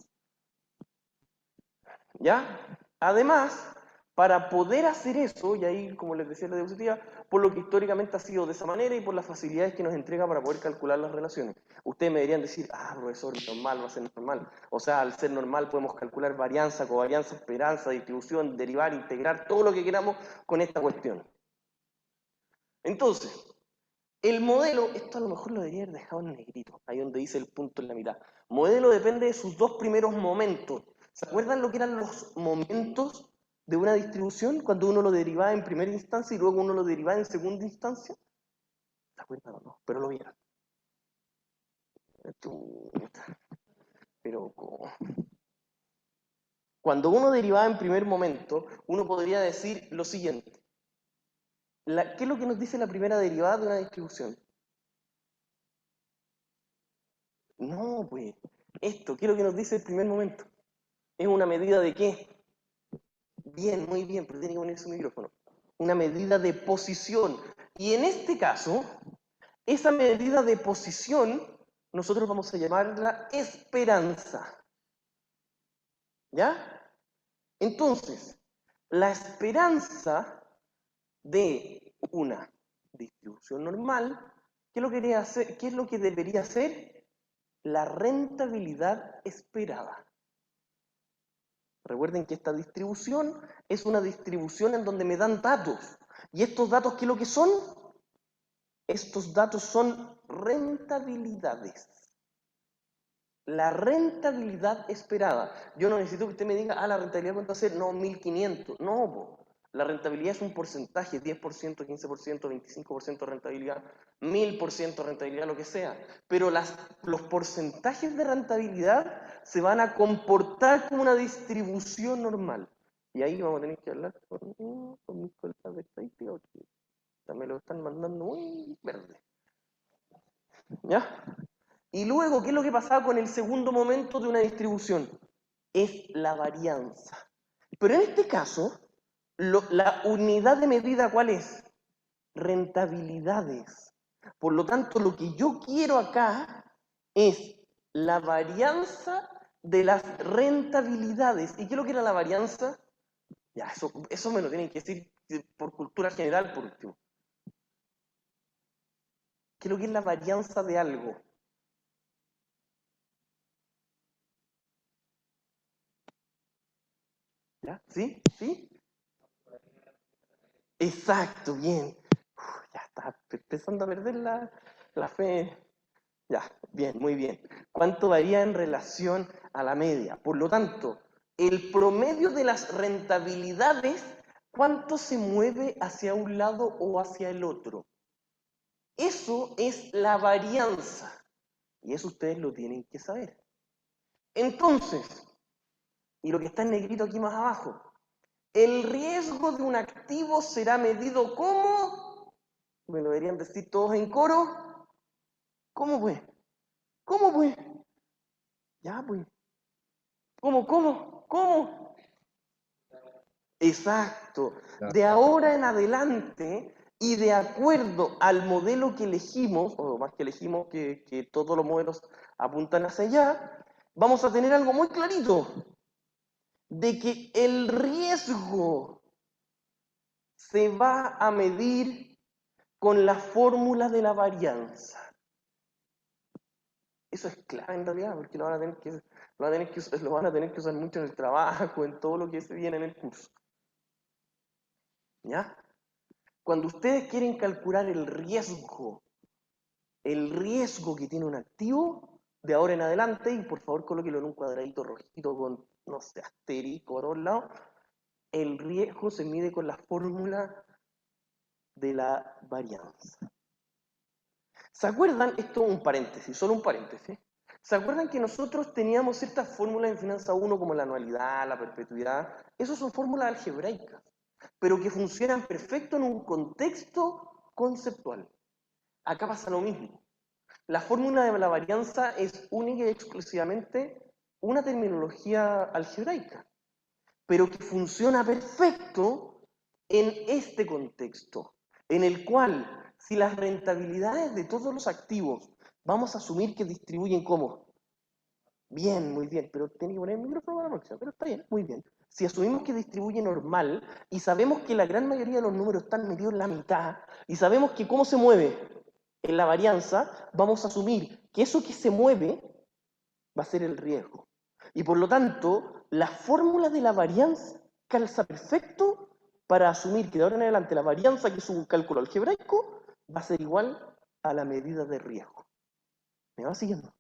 ¿Ya? Además, para poder hacer eso, y ahí, como les decía la diapositiva, por lo que históricamente ha sido de esa manera y por las facilidades que nos entrega para poder calcular las relaciones. Ustedes me deberían decir, profesor, normal va a ser normal. O sea, al ser normal podemos calcular varianza, covarianza, esperanza, distribución, derivar, integrar, todo lo que queramos con esta cuestión. Entonces, el modelo, esto a lo mejor lo debería haber dejado en negrito, ahí donde dice el punto en la mitad. Modelo depende de sus dos primeros momentos. ¿Se acuerdan lo que eran los momentos de una distribución? Cuando uno lo derivaba en primera instancia y luego uno lo derivaba en segunda instancia. ¿Se acuerdan o no? Pero lo vieron. Pero cuando uno derivaba en primer momento, uno podría decir lo siguiente. ¿Qué es lo que nos dice la primera derivada de una distribución? No, pues, esto, ¿qué es lo que nos dice el primer momento? ¿Es una medida de qué? Bien, muy bien, pero tiene que poner su micrófono. Una medida de posición. Y en este caso, esa medida de posición, nosotros vamos a llamarla esperanza. ¿Ya? Entonces, la esperanza de una distribución normal, ¿qué es lo que debería ser? La rentabilidad esperada. Recuerden que esta distribución es una distribución en donde me dan datos. ¿Y estos datos qué es lo que son? Estos datos son rentabilidades. La rentabilidad esperada. Yo no necesito que usted me diga, la rentabilidad cuánto va a ser, no, 1500. No, po. La rentabilidad es un porcentaje, 10%, 15%, 25% de rentabilidad, 1000% de rentabilidad, lo que sea. Pero los porcentajes de rentabilidad se van a comportar como una distribución normal. Y ahí vamos a tener que hablar con mis colegas de estadística, porque también lo están mandando muy verde. ¿Ya? Y luego, ¿qué es lo que pasaba con el segundo momento de una distribución? Es la varianza. Pero en este caso, la unidad de medida, ¿cuál es? Rentabilidades. Por lo tanto, lo que yo quiero acá es la varianza de las rentabilidades. ¿Y qué es lo que era la varianza? Ya, eso me lo tienen que decir por cultura general, por último. ¿Qué es lo que es la varianza de algo? ¿Ya? ¿Sí? ¿Sí? Exacto, bien. Ya está empezando a perder la fe. Ya, bien, muy bien. ¿Cuánto varía en relación a la media? Por lo tanto, el promedio de las rentabilidades, ¿cuánto se mueve hacia un lado o hacia el otro? Eso es la varianza. Y eso ustedes lo tienen que saber. Entonces, y lo que está en negrito aquí más abajo, el riesgo de un activo será medido ¿cómo? Me lo deberían decir todos en coro. ¿Cómo pues? ¿Cómo pues? Ya pues. ¿Cómo? Exacto. De ahora en adelante y de acuerdo al modelo que elegimos, o más que elegimos, que todos los modelos apuntan hacia allá, vamos a tener algo muy clarito, de que el riesgo se va a medir con la fórmula de la varianza. Eso es clave en realidad, porque lo van a tener que usar mucho en el trabajo, en todo lo que se viene en el curso. ¿Ya? Cuando ustedes quieren calcular el riesgo que tiene un activo, de ahora en adelante, y por favor colóquelo en un cuadradito rojito con, no sé, asterisco por todos lados, el riesgo se mide con la fórmula de la varianza. ¿Se acuerdan? Esto es un paréntesis, solo un paréntesis. ¿Se acuerdan que nosotros teníamos ciertas fórmulas en Finanza 1 como la anualidad, la perpetuidad? Esas son fórmulas algebraicas, pero que funcionan perfecto en un contexto conceptual. Acá pasa lo mismo. La fórmula de la varianza es única y exclusivamente una terminología algebraica, pero que funciona perfecto en este contexto, en el cual, si las rentabilidades de todos los activos vamos a asumir que distribuyen como, bien, muy bien, pero tiene que poner el micrófono para la próxima, pero está bien, muy bien. Si asumimos que distribuye normal y sabemos que la gran mayoría de los números están medidos en la mitad y sabemos que cómo se mueve en la varianza, vamos a asumir que eso que se mueve va a ser el riesgo. Y por lo tanto, la fórmula de la varianza calza perfecto para asumir que de ahora en adelante la varianza, que es un cálculo algebraico, va a ser igual a la medida de riesgo. ¿Me va siguiendo?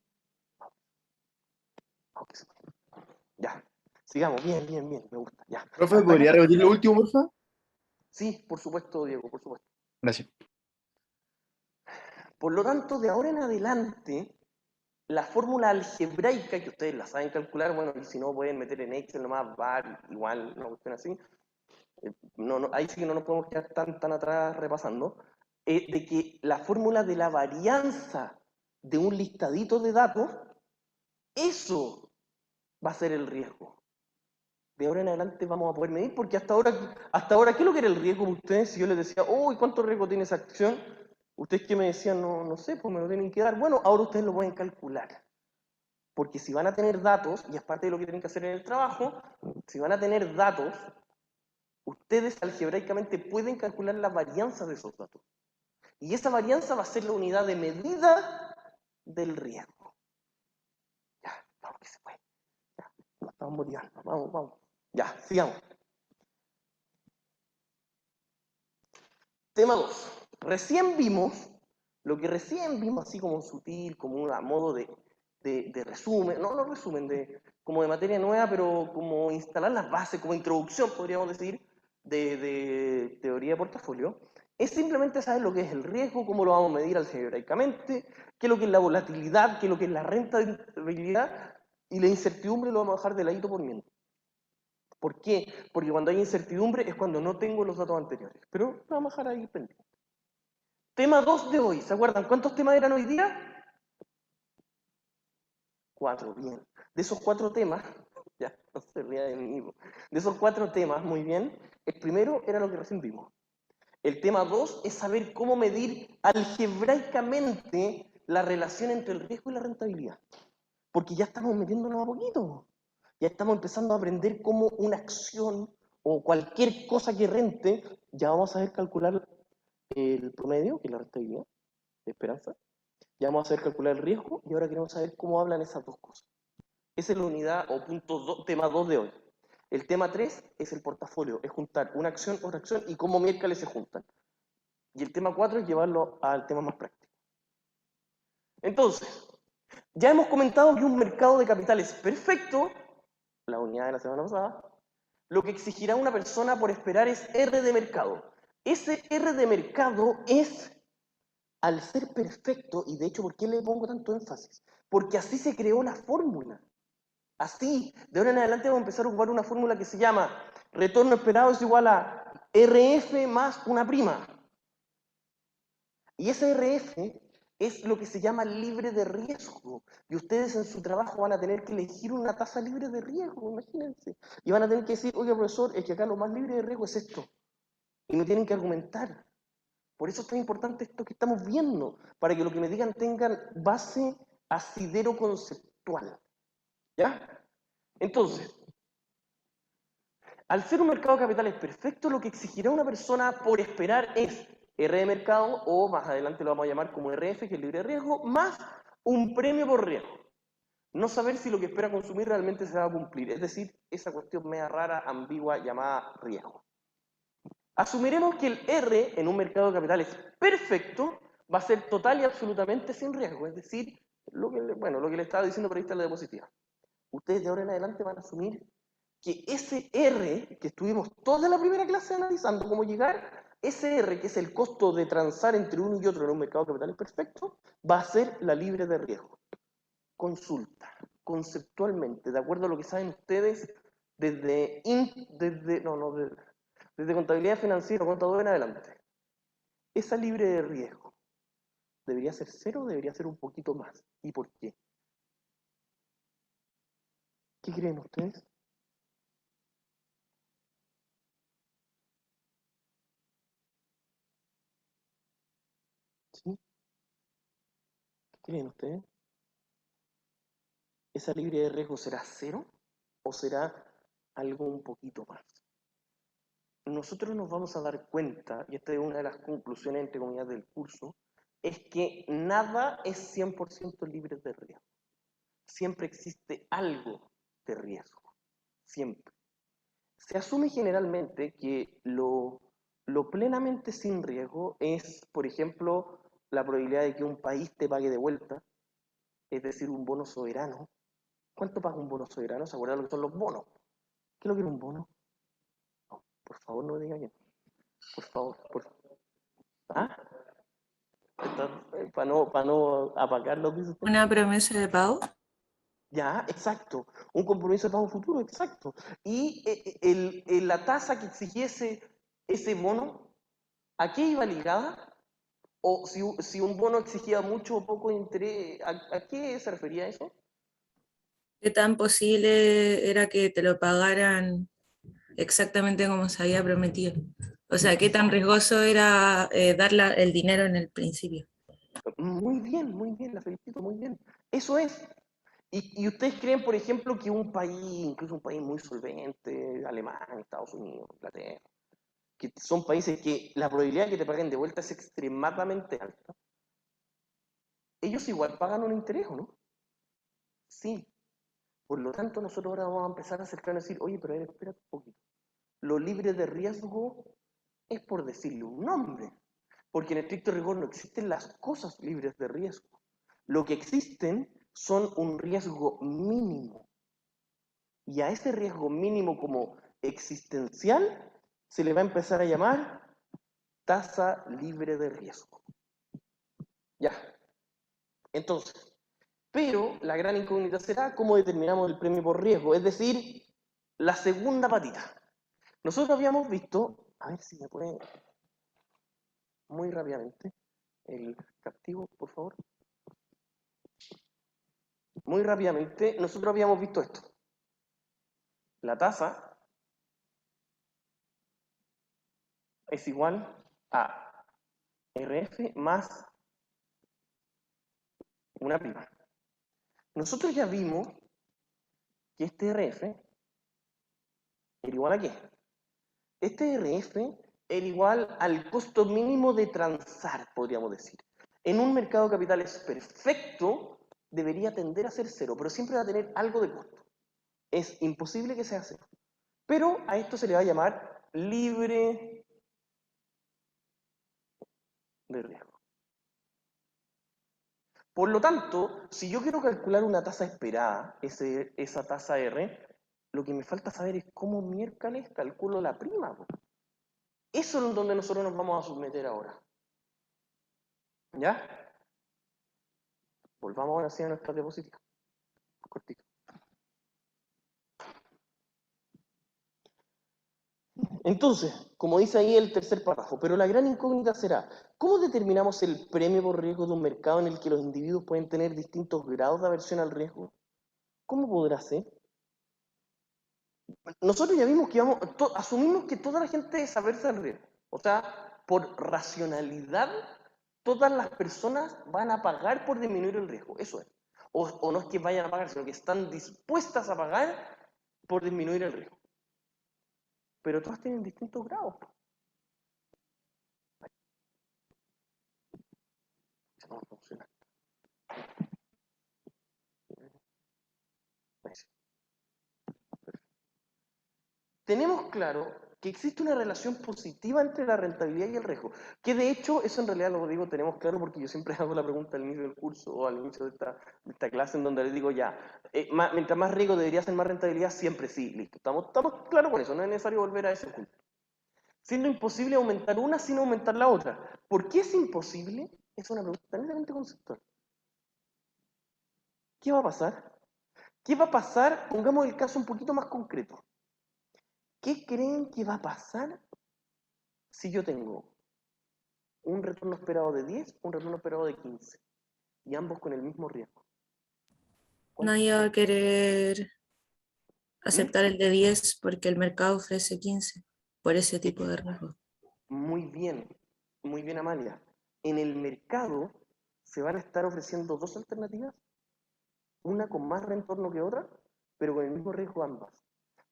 Ya, sigamos, bien, me gusta. Ya. Profe, ¿podría repetir lo último, por favor? Sí, por supuesto, Diego, por supuesto. Gracias. Por lo tanto, de ahora en adelante, la fórmula algebraica, que ustedes la saben calcular, bueno, y si no pueden meter en Excel nomás, var, igual, una cuestión así, ahí sí que no nos podemos quedar tan atrás repasando, de que la fórmula de la varianza de un listadito de datos, eso va a ser el riesgo. De ahora en adelante vamos a poder medir, porque hasta ahora, ¿qué es lo que era el riesgo para ustedes? Si yo les decía, uy, ¿cuánto riesgo tiene esa acción? Ustedes que me decían, no sé, pues me lo tienen que dar. Bueno, ahora ustedes lo pueden calcular. Porque si van a tener datos, y es parte de lo que tienen que hacer en el trabajo, si van a tener datos, ustedes algebraicamente pueden calcular la varianza de esos datos. Y esa varianza va a ser la unidad de medida del riesgo. Ya, vamos que se puede. Ya, nos estamos motivando. Vamos. Ya, sigamos. Tema 2. Recién vimos, así como sutil, como a modo de resumen, no resumen, como de materia nueva, pero como instalar las bases, como introducción, podríamos decir, de teoría de portafolio, es simplemente saber lo que es el riesgo, cómo lo vamos a medir algebraicamente, qué es lo que es la volatilidad, qué es lo que es la rentabilidad, y la incertidumbre lo vamos a dejar de ladito por mientras. ¿Por qué? Porque cuando hay incertidumbre es cuando no tengo los datos anteriores. Pero lo vamos a dejar ahí pendiente. Tema 2 de hoy. ¿Se acuerdan cuántos temas eran hoy día? 4, bien. De esos 4 temas, ya, no se ría de mí mismo. De esos 4 temas, muy bien, el primero era lo que recién vimos. El tema 2 es saber cómo medir algebraicamente la relación entre el riesgo y la rentabilidad. Porque ya estamos metiéndonos a poquito. Ya estamos empezando a aprender cómo una acción o cualquier cosa que rente, ya vamos a saber calcular el promedio, que es la rentabilidad, de esperanza. Ya vamos a saber calcular el riesgo y ahora queremos saber cómo hablan esas dos cosas. Esa es la unidad o tema 2 de hoy. El tema 3 es el portafolio, es juntar una acción, otra acción y cómo miércoles se juntan. Y el tema 4 es llevarlo al tema más práctico. Entonces, ya hemos comentado que un mercado de capitales perfecto, la unidad de la semana pasada, lo que exigirá una persona por esperar es R de mercado. Ese R de mercado es, al ser perfecto, y de hecho, ¿por qué le pongo tanto énfasis? Porque así se creó la fórmula. Así, de ahora en adelante vamos a empezar a ocupar una fórmula que se llama retorno esperado es igual a RF más una prima. Y ese RF es lo que se llama libre de riesgo. Y ustedes en su trabajo van a tener que elegir una tasa libre de riesgo, imagínense. Y van a tener que decir, oye profesor, es que acá lo más libre de riesgo es esto. Y no tienen que argumentar. Por eso es tan importante esto que estamos viendo, para que lo que me digan tengan base asidero conceptual. ¿Ya? Entonces, al ser un mercado de capitales perfecto, lo que exigirá una persona por esperar es R de mercado, o más adelante lo vamos a llamar como RF, que es libre de riesgo, más un premio por riesgo. No saber si lo que espera consumir realmente se va a cumplir, es decir, esa cuestión media rara, ambigua, llamada riesgo. Asumiremos que el R en un mercado de capitales perfecto va a ser total y absolutamente sin riesgo, es decir, lo que le estaba diciendo por ahí está la diapositiva. Ustedes de ahora en adelante van a asumir que ese R, que estuvimos toda la primera clase analizando cómo llegar, ese R, que es el costo de transar entre uno y otro en un mercado de capitales perfecto, va a ser la libre de riesgo. Consulta, conceptualmente, de acuerdo a lo que saben ustedes, desde contabilidad financiera o contador en adelante, esa libre de riesgo, ¿debería ser 0 o debería ser un poquito más? ¿Y por qué? ¿Qué creen ustedes? ¿Sí? ¿Qué creen ustedes? ¿Esa libre de riesgo será 0 o será algo un poquito más? Nosotros nos vamos a dar cuenta, y esta es una de las conclusiones entre comillas del curso, es que nada es 100% libre de riesgo. Siempre existe algo de riesgo, siempre. Se asume generalmente que lo plenamente sin riesgo es, por ejemplo, la probabilidad de que un país te pague de vuelta, es decir, un bono soberano. ¿Cuánto paga un bono soberano? ¿Se acuerdan lo que son los bonos? ¿Qué es lo que es un bono? No, por favor, no me digan bien. Por favor, ¿Ah? Para no apagar lo que dice usted. ¿Una promesa de pago? Ya, exacto. Un compromiso de pago futuro, exacto. Y la tasa que exigiese ese bono, ¿a qué iba ligada? O si un bono exigía mucho o poco interés, ¿a qué se refería eso? ¿Qué tan posible era que te lo pagaran exactamente como se había prometido? O sea, ¿qué tan riesgoso era dar el dinero en el principio? Muy bien, la felicito, muy bien. Eso es. ¿Y ustedes creen, por ejemplo, que un país, incluso un país muy solvente, Alemania, Estados Unidos, Inglaterra, que son países que la probabilidad de que te paguen de vuelta es extremadamente alta, ellos igual pagan un interés, ¿o no? Sí. Por lo tanto, nosotros ahora vamos a empezar a acercarnos y decir, oye, pero espera un poquito. Lo libre de riesgo es por decirle un nombre, porque en estricto rigor no existen las cosas libres de riesgo. Lo que existen son un riesgo mínimo. Y a ese riesgo mínimo como existencial se le va a empezar a llamar tasa libre de riesgo. Ya. Entonces, pero la gran incógnita será cómo determinamos el premio por riesgo, es decir, la segunda patita. Nosotros habíamos visto, a ver si me puede muy rápidamente el captivo, por favor. Muy rápidamente, nosotros habíamos visto esto. La tasa es igual a RF más una prima. Nosotros ya vimos que este RF era igual a qué. Este RF era igual al costo mínimo de transar, podríamos decir. En un mercado de capitales perfecto, debería tender a ser cero, pero siempre va a tener algo de costo. Es imposible que sea cero. Pero a esto se le va a llamar libre de riesgo. Por lo tanto, si yo quiero calcular una tasa esperada, esa tasa R, lo que me falta saber es cómo miércoles calculo la prima. Eso es donde nosotros nos vamos a someter ahora. ¿Ya? Volvamos ahora sí a nuestra diapositiva. Cortito. Entonces, como dice ahí el tercer párrafo, pero la gran incógnita será, ¿cómo determinamos el premio por riesgo de un mercado en el que los individuos pueden tener distintos grados de aversión al riesgo? ¿Cómo podrá ser? Nosotros ya vimos que asumimos que toda la gente es aversa al riesgo. O sea, por racionalidad, todas las personas van a pagar por disminuir el riesgo. Eso es. O no es que vayan a pagar, sino que están dispuestas a pagar por disminuir el riesgo. Pero todas tienen distintos grados. No funciona. Tenemos claro que existe una relación positiva entre la rentabilidad y el riesgo, que de hecho, eso en realidad lo digo, tenemos claro porque yo siempre hago la pregunta al inicio del curso o al inicio de esta clase en donde les digo ya, mientras más riesgo debería ser más rentabilidad, siempre sí, listo, estamos claros con eso, no es necesario volver a ese punto. Siendo imposible aumentar una sin aumentar la otra. ¿Por qué es imposible? Es una pregunta netamente conceptual. ¿Qué va a pasar? ¿Qué va a pasar? Pongamos el caso un poquito más concreto. ¿Qué creen que va a pasar si yo tengo un retorno esperado de 10, un retorno esperado de 15, y ambos con el mismo riesgo? Nadie va a querer aceptar el de 10 porque el mercado ofrece 15 por ese tipo de riesgo. Muy bien, Amalia. En el mercado se van a estar ofreciendo dos alternativas, una con más retorno que otra, pero con el mismo riesgo ambas.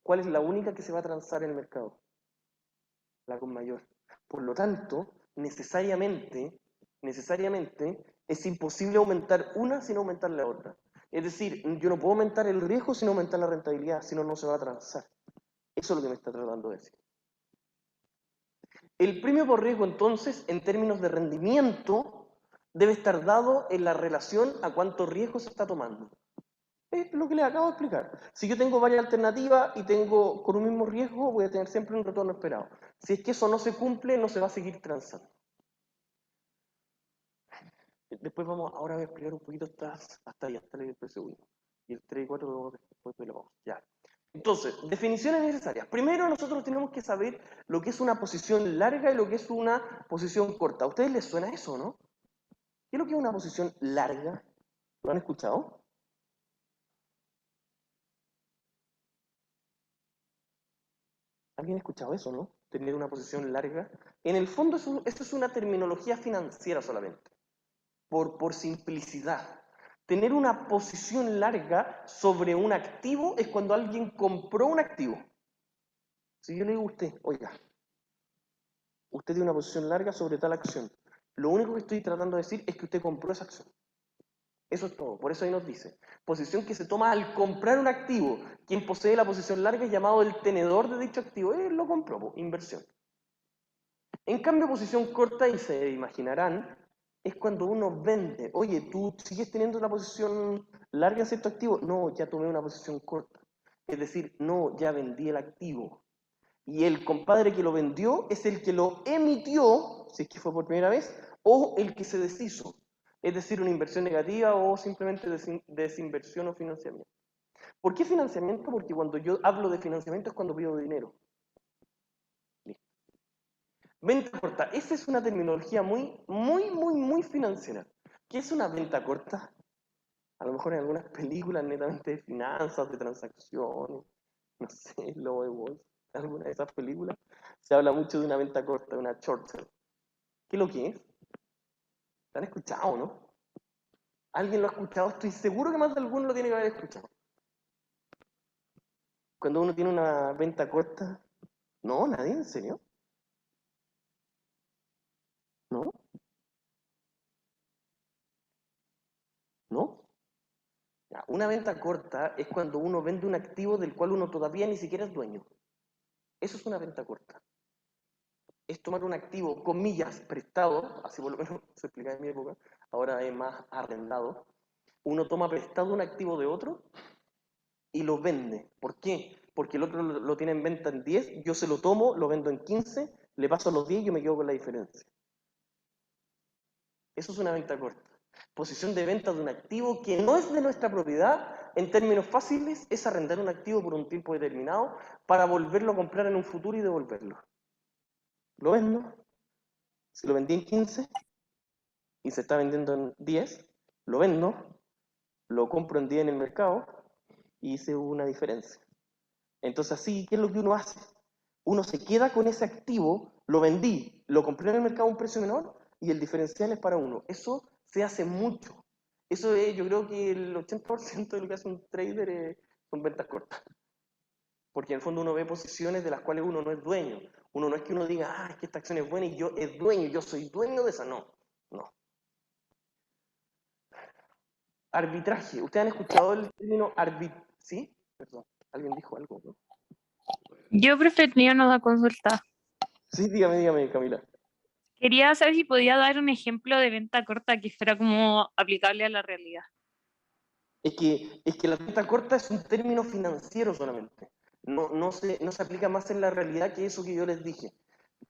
¿Cuál es la única que se va a transar en el mercado? La con mayor. Por lo tanto, necesariamente es imposible aumentar una sin aumentar la otra. Es decir, yo no puedo aumentar el riesgo sin aumentar la rentabilidad, si no, no se va a transar. Eso es lo que me está tratando de decir. El premio por riesgo, entonces, en términos de rendimiento, debe estar dado en la relación a cuánto riesgo se está tomando. Es lo que les acabo de explicar. Si yo tengo varias alternativas y tengo con un mismo riesgo, voy a tener siempre un retorno esperado. Si es que eso no se cumple, no se va a seguir transando. Después ahora voy a explicar un poquito hasta el PSU1. Y el 3 y 4 después lo vamos. Ya. Entonces, definiciones necesarias. Primero nosotros tenemos que saber lo que es una posición larga y lo que es una posición corta. ¿A ustedes les suena eso, no? ¿Qué es lo que es una posición larga? ¿Lo han escuchado? ¿Alguien ha escuchado eso, no? Tener una posición larga. En el fondo, esto es una terminología financiera solamente, por simplicidad. Tener una posición larga sobre un activo es cuando alguien compró un activo. Si yo le digo a usted, oiga, usted tiene una posición larga sobre tal acción, lo único que estoy tratando de decir es que usted compró esa acción. Eso es todo. Por eso ahí nos dice, posición que se toma al comprar un activo. Quien posee la posición larga es llamado el tenedor de dicho activo. Él lo compró, inversión. En cambio, posición corta, y se imaginarán, es cuando uno vende. Oye, ¿tú sigues teniendo una posición larga en cierto activo? No, ya tomé una posición corta. Es decir, no, ya vendí el activo. Y el compadre que lo vendió es el que lo emitió, si es que fue por primera vez, o el que se deshizo. Es decir, una inversión negativa o simplemente desinversión o financiamiento. ¿Por qué financiamiento? Porque cuando yo hablo de financiamiento es cuando pido dinero. Listo. Venta corta. Esa es una terminología muy financiera. ¿Qué es una venta corta? A lo mejor en algunas películas netamente de finanzas, de transacciones, no sé, Lobo de Wall, alguna de esas películas, se habla mucho de una venta corta, de una short sale. ¿Qué es lo que es? ¿Lo han escuchado, no? ¿Alguien lo ha escuchado? Estoy seguro que más de alguno lo tiene que haber escuchado. Cuando uno tiene una venta corta. No, nadie, ¿en serio? ¿No? ¿No? Ya, una venta corta es cuando uno vende un activo del cual uno todavía ni siquiera es dueño. Eso es una venta corta. Es tomar un activo, comillas, prestado, así por lo menos se explicaba en mi época, ahora es más arrendado. Uno toma prestado un activo de otro y lo vende. ¿Por qué? Porque el otro lo tiene en venta en 10, yo se lo tomo, lo vendo en 15, le paso los 10 y yo me quedo con la diferencia. Eso es una venta corta. Posición de venta de un activo que no es de nuestra propiedad, en términos fáciles, es arrendar un activo por un tiempo determinado para volverlo a comprar en un futuro y devolverlo. Lo vendo, si lo vendí en 15 y se está vendiendo en 10, lo vendo, lo compro en 10 en el mercado y hice una diferencia. Entonces así, ¿qué es lo que uno hace? Uno se queda con ese activo, lo vendí, lo compré en el mercado a un precio menor y el diferencial es para uno. Eso se hace mucho. Eso es, yo creo que el 80% de lo que hace un trader son ventas cortas. Porque en el fondo uno ve posiciones de las cuales uno no es dueño. Uno no es que uno diga, ah, es que esta acción es buena y yo es dueño, yo soy dueño de esa. No, no. Arbitraje. ¿Ustedes han escuchado el término arbitraje? ¿Sí? Perdón, alguien dijo algo, ¿no? Yo preferiría una consulta. Sí, dígame, Camila. Quería saber si podía dar un ejemplo de venta corta que fuera como aplicable a la realidad. Es que la venta corta es un término financiero solamente. No se aplica más en la realidad que eso que yo les dije.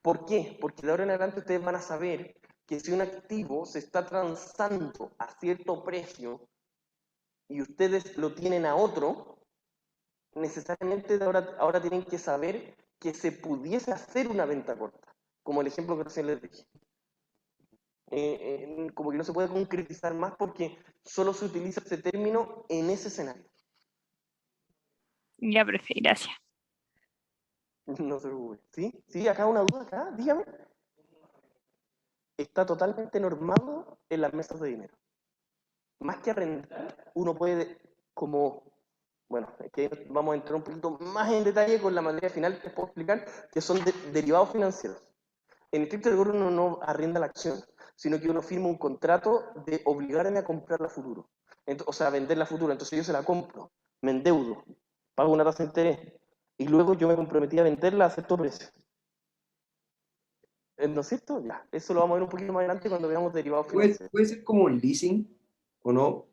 ¿Por qué? Porque de ahora en adelante ustedes van a saber que si un activo se está transando a cierto precio y ustedes lo tienen a otro, necesariamente de ahora tienen que saber que se pudiese hacer una venta corta, como el ejemplo que recién les dije. Como que no se puede concretizar más porque solo se utiliza ese término en ese escenario. Ya, profe, gracias. No se preocupe. ¿Sí? ¿Sí? ¿Acá una duda? ¿Acá? Dígame. Está totalmente normado en las mesas de dinero. Más que arrendar, uno puede, como, bueno, es que vamos a entrar un poquito más en detalle con la materia final que les puedo explicar, que son derivados financieros. En estricto rigor uno no arrienda la acción, sino que uno firma un contrato de obligarme a comprarla a futuro. O sea, venderla a futuro. Entonces yo se la compro, me endeudo, pago una tasa de interés, y luego yo me comprometí a venderla a cierto precio. ¿No es cierto? Ya, eso lo vamos a ver un poquito más adelante cuando veamos derivados financieros. ¿Puede ser como un leasing o no?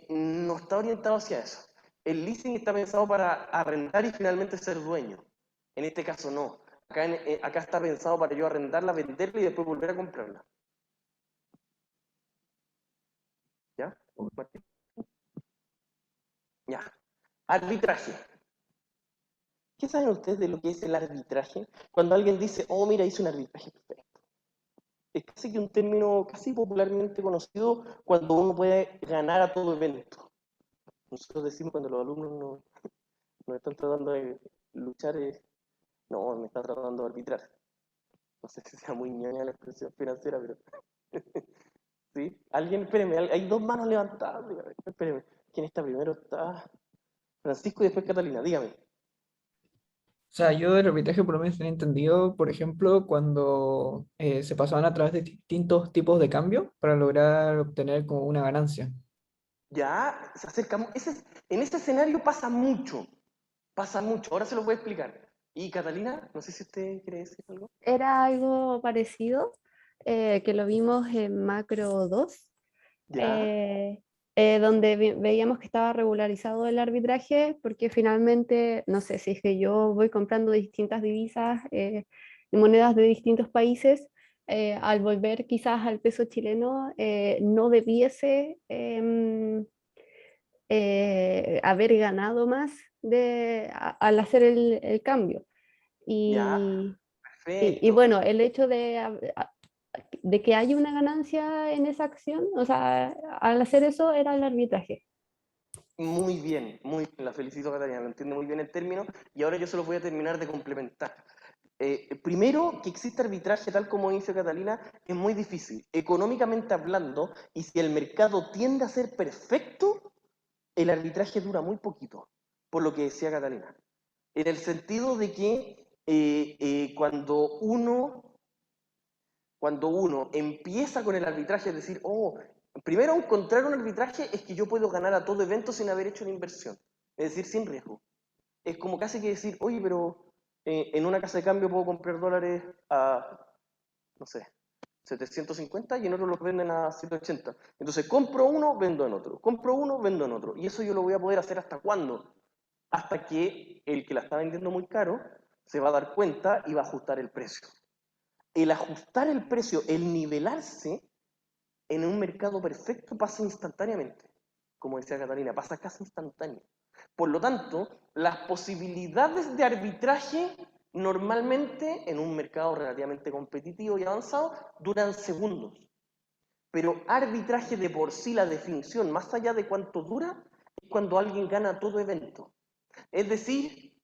No está orientado hacia eso. El leasing está pensado para arrendar y finalmente ser dueño. En este caso no. Acá está pensado para yo arrendarla, venderla y después volver a comprarla. ¿Ya? Martín. Ya. Arbitraje. ¿Qué saben ustedes de lo que es el arbitraje? Cuando alguien dice, oh, mira, hice un arbitraje perfecto. Es casi que un término casi popularmente conocido cuando uno puede ganar a todo evento. Nosotros decimos cuando los alumnos nos están tratando de luchar, no, me están tratando de arbitrar. No sé si sea muy ñoña la expresión financiera, pero... ¿Sí? Alguien, espéreme, hay dos manos levantadas. Dígame, espéreme, ¿quién está primero? Está Francisco y después Catalina, dígame. O sea, yo del arbitraje por lo menos tenía entendido, por ejemplo, cuando se pasaban a través de distintos tipos de cambio para lograr obtener como una ganancia. Ya, se acerca. En ese escenario pasa mucho. Pasa mucho. Ahora se lo voy a explicar. Y Catalina, no sé si usted quiere decir algo. Era algo parecido, que lo vimos en Macro 2, Ya. donde veíamos que estaba regularizado el arbitraje, porque finalmente, no sé, si es que yo voy comprando distintas divisas y monedas de distintos países, al volver quizás al peso chileno, no debiese haber ganado más al hacer el cambio. Ya. Y Perfecto. bueno, el hecho de que haya una ganancia en esa acción, o sea, al hacer eso era el arbitraje. Muy bien, la felicito Catalina, lo entiende muy bien el término y ahora yo se lo voy a terminar de complementar. Primero, que exista arbitraje tal como dice Catalina, es muy difícil, económicamente hablando, y si el mercado tiende a ser perfecto, el arbitraje dura muy poquito, por lo que decía Catalina. En el sentido de que cuando uno empieza con el arbitraje, es decir, primero encontrar un arbitraje es que yo puedo ganar a todo evento sin haber hecho una inversión, es decir, sin riesgo. Es como casi que decir, oye, pero en una casa de cambio puedo comprar dólares a, no sé, 750 y en otro los venden a 780. Entonces compro uno, vendo en otro. Compro uno, vendo en otro. Y eso yo lo voy a poder hacer ¿hasta cuándo? Hasta que el que la está vendiendo muy caro se va a dar cuenta y va a ajustar el precio. El ajustar el precio, el nivelarse en un mercado perfecto pasa instantáneamente. Como decía Catalina, pasa casi instantáneo. Por lo tanto, las posibilidades de arbitraje normalmente en un mercado relativamente competitivo y avanzado duran segundos. Pero arbitraje de por sí, la definición, más allá de cuánto dura, es cuando alguien gana todo evento. Es decir,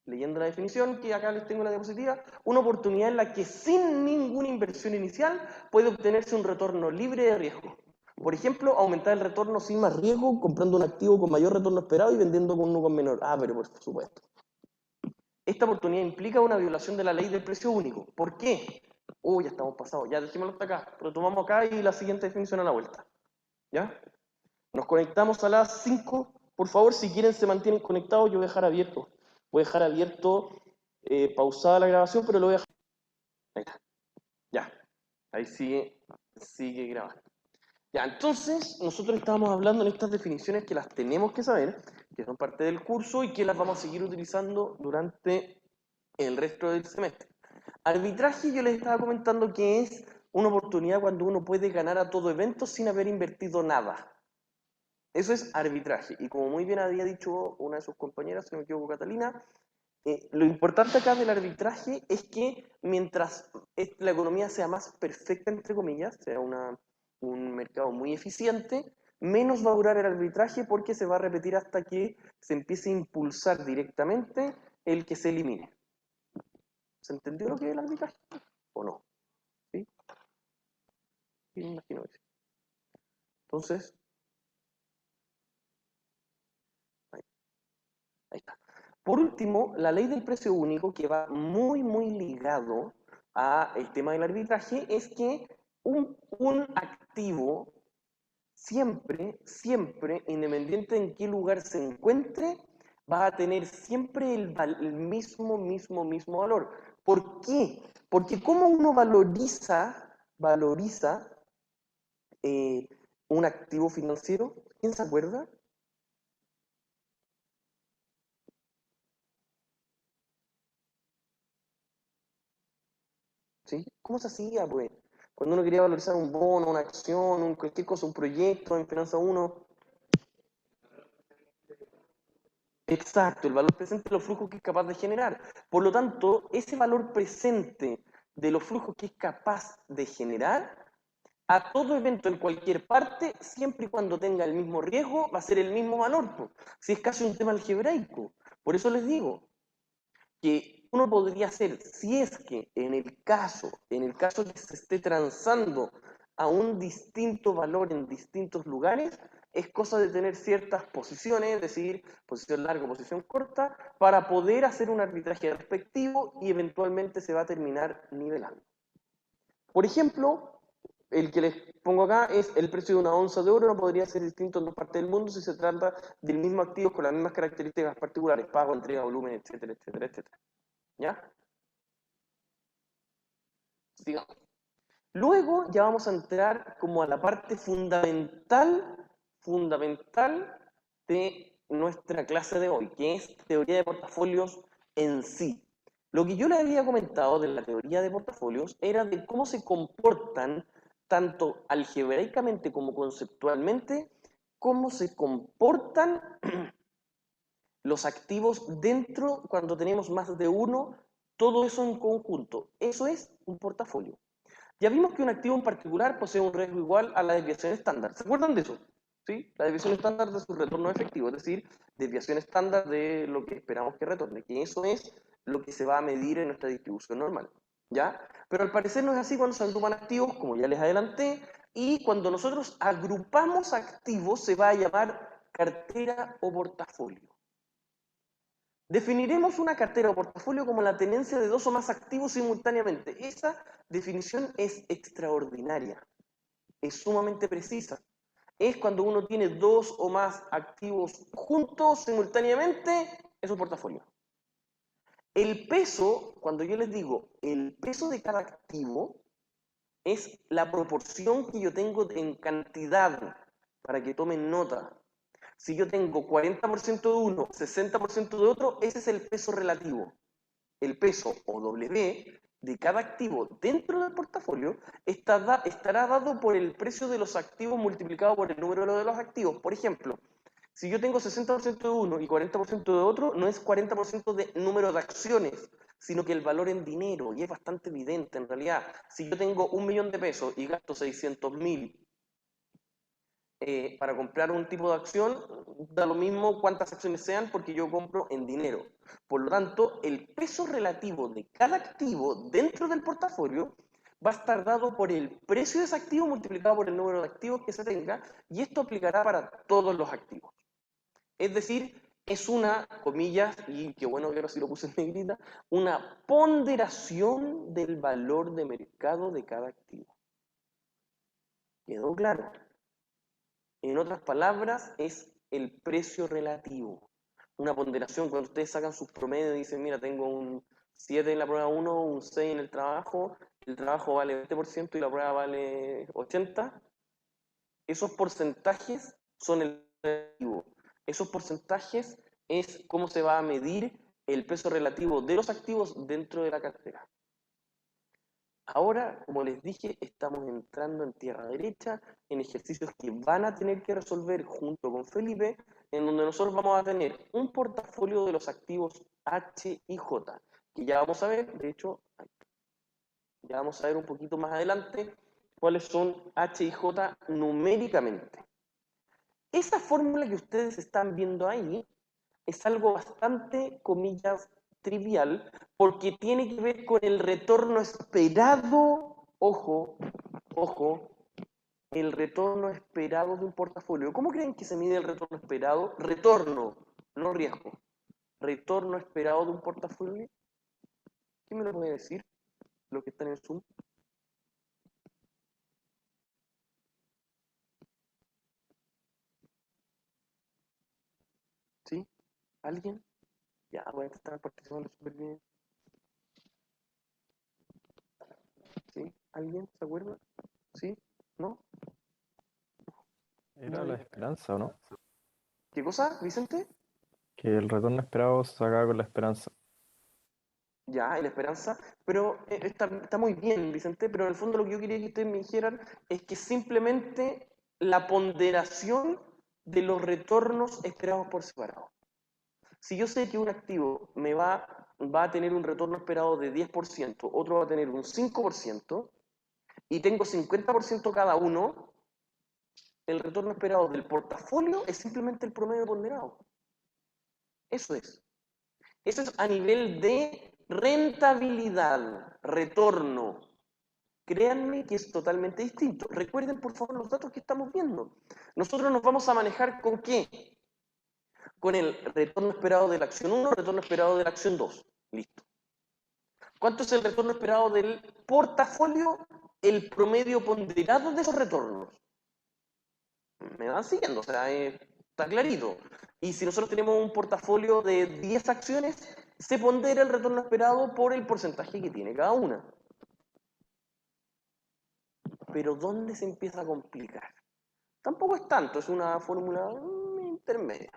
leyendo la definición, que acá les tengo en la diapositiva, una oportunidad en la que sin ninguna inversión inicial puede obtenerse un retorno libre de riesgo. Por ejemplo, aumentar el retorno sin más riesgo, comprando un activo con mayor retorno esperado y vendiendo con uno con menor. Pero por supuesto. Esta oportunidad implica una violación de la ley del precio único. ¿Por qué? Ya estamos pasados. Ya dejémoslo hasta acá. Retomamos acá y la siguiente definición a la vuelta. ¿Ya? Nos conectamos a las 5. Por favor, si quieren se mantienen conectados, yo voy a dejar abierto. Voy a dejar abierto, pausada la grabación, pero lo voy a dejar. Ahí está. Ya. Ahí sigue grabando. Ya, entonces, nosotros estábamos hablando en estas definiciones que las tenemos que saber, que son parte del curso y que las vamos a seguir utilizando durante el resto del semestre. Arbitraje, yo les estaba comentando que es una oportunidad cuando uno puede ganar a todo evento sin haber invertido nada. Eso es arbitraje. Y como muy bien había dicho una de sus compañeras, si no me equivoco, Catalina, lo importante acá del arbitraje es que mientras la economía sea más perfecta, entre comillas, sea un mercado muy eficiente, menos va a durar el arbitraje porque se va a repetir hasta que se empiece a impulsar directamente el que se elimine. ¿Se entendió lo que es el arbitraje? ¿O no? ¿Sí? Sí, me imagino que sí. Entonces, ahí está. Por último, la ley del precio único, que va muy, muy ligado al tema del arbitraje, es que un activo siempre, independiente en qué lugar se encuentre, va a tener siempre el mismo valor. ¿Por qué? Porque ¿cómo uno valoriza un activo financiero? ¿Quién se acuerda? ¿Sí? ¿Cómo se hacía, pues? Cuando uno quería valorizar un bono, una acción, cualquier cosa, un proyecto en Finanza 1. Exacto, el valor presente de los flujos que es capaz de generar. Por lo tanto, ese valor presente de los flujos que es capaz de generar, a todo evento en cualquier parte, siempre y cuando tenga el mismo riesgo, va a ser el mismo valor, pues. Si es casi un tema algebraico. Por eso les digo que uno podría hacer, si es que en el caso que se esté transando a un distinto valor en distintos lugares, es cosa de tener ciertas posiciones, es decir, posición larga, posición corta, para poder hacer un arbitraje respectivo y eventualmente se va a terminar nivelando. Por ejemplo, el que les pongo acá es el precio de una onza de oro, no podría ser distinto en dos partes del mundo si se trata del mismo activo con las mismas características particulares, pago, entrega, volumen, etcétera, etcétera, etcétera. ¿Ya? Sigamos. Luego ya vamos a entrar como a la parte fundamental de nuestra clase de hoy, que es teoría de portafolios en sí. Lo que yo les había comentado de la teoría de portafolios era de cómo se comportan, tanto algebraicamente como conceptualmente, cómo se comportan los activos dentro cuando tenemos más de uno, todo eso en conjunto. Eso es un portafolio. Ya vimos que un activo en particular posee un riesgo igual a la desviación estándar. ¿Se acuerdan de eso? ¿Sí? La desviación estándar de su retorno efectivo, es decir, desviación estándar de lo que esperamos que retorne, que eso es lo que se va a medir en nuestra distribución normal, ¿ya? Pero al parecer no es así cuando se agrupan activos, como ya les adelanté, y cuando nosotros agrupamos activos se va a llamar cartera o portafolio. Definiremos una cartera o portafolio como la tenencia de 2 o más activos simultáneamente. Esa definición es extraordinaria, es sumamente precisa. Es cuando uno tiene 2 o más activos juntos simultáneamente, es un portafolio. El peso, cuando yo les digo el peso de cada activo, es la proporción que yo tengo en cantidad, para que tomen nota. Si yo tengo 40% de uno, 60% de otro, ese es el peso relativo. El peso, o W, de cada activo dentro del portafolio estará dado por el precio de los activos multiplicado por el número de los activos. Por ejemplo, si yo tengo 60% de uno y 40% de otro, no es 40% de número de acciones, sino que el valor en dinero, y es bastante evidente en realidad. Si yo tengo 1 millón de pesos y gasto 600.000 para comprar un tipo de acción, da lo mismo cuántas acciones sean porque yo compro en dinero. Por lo tanto, el peso relativo de cada activo dentro del portafolio va a estar dado por el precio de ese activo multiplicado por el número de activos que se tenga, y esto aplicará para todos los activos. Es decir, es una, comillas, y qué bueno que ahora sí lo puse en negrita, una ponderación del valor de mercado de cada activo. ¿Quedó claro? En otras palabras, es el precio relativo. Una ponderación, cuando ustedes sacan sus promedios y dicen, mira, tengo un 7 en la prueba 1, un 6 en el trabajo vale 20% y la prueba vale 80%, esos porcentajes son el relativo. Esos porcentajes es cómo se va a medir el peso relativo de los activos dentro de la cartera. Ahora, como les dije, estamos entrando en tierra derecha, en ejercicios que van a tener que resolver junto con Felipe, en donde nosotros vamos a tener un portafolio de los activos H y J, que ya vamos a ver, de hecho, ya vamos a ver un poquito más adelante cuáles son H y J numéricamente. Esa fórmula que ustedes están viendo ahí es algo bastante, comillas, trivial, porque tiene que ver con el retorno esperado, ojo, el retorno esperado de un portafolio. ¿Cómo creen que se mide el retorno esperado? Retorno, no riesgo. Retorno esperado de un portafolio. ¿Quién me lo puede decir? Los que están en Zoom. ¿Sí? ¿Alguien? Ya, voy a estar participando súper bien. ¿Sí? ¿Alguien se acuerda? ¿Sí? ¿No? Era la esperanza, ¿o no? ¿Qué cosa, Vicente? Que el retorno esperado se sacaba con la esperanza. Ya, en la esperanza, pero está muy bien, Vicente, pero en el fondo lo que yo quería que ustedes me dijeran es que simplemente la ponderación de los retornos esperados por separado. Si yo sé que un activo me va a tener un retorno esperado de 10%, otro va a tener un 5%, y tengo 50% cada uno, el retorno esperado del portafolio es simplemente el promedio ponderado. Eso es. Eso es a nivel de rentabilidad, retorno. Créanme que es totalmente distinto. Recuerden, por favor, los datos que estamos viendo. Nosotros nos vamos a manejar ¿con qué? Con el retorno esperado de la acción 1, retorno esperado de la acción 2. Listo. ¿Cuánto es el retorno esperado del portafolio? El promedio ponderado de esos retornos. ¿Me van siguiendo? O sea, está clarito. Y si nosotros tenemos un portafolio de 10 acciones, se pondera el retorno esperado por el porcentaje que tiene cada una. Pero ¿dónde se empieza a complicar? Tampoco es tanto, es una fórmula intermedia.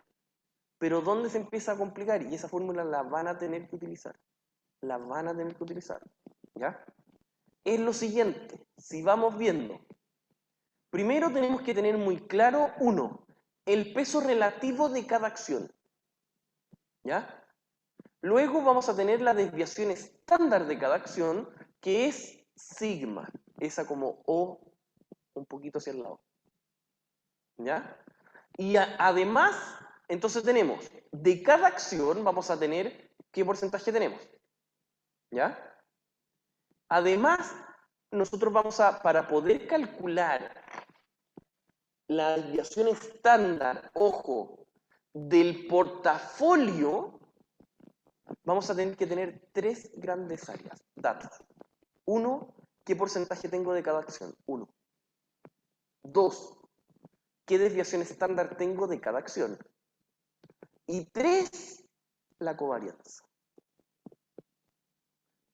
Pero ¿dónde se empieza a complicar? Y esa fórmula la van a tener que utilizar. La van a tener que utilizar. ¿Ya? Es lo siguiente, si vamos viendo. Primero tenemos que tener muy claro, uno, el peso relativo de cada acción. ¿Ya? Luego vamos a tener la desviación estándar de cada acción, que es sigma, esa como O un poquito hacia el lado. ¿Ya? Y además, entonces tenemos, de cada acción vamos a tener ¿qué porcentaje tenemos? ¿Ya? Además, nosotros vamos a, para poder calcular la desviación estándar, ojo, del portafolio, vamos a tener que tener 3 grandes áreas, datos. 1, ¿qué porcentaje tengo de cada acción? 1. 2, ¿qué desviación estándar tengo de cada acción? Y 3, la covarianza.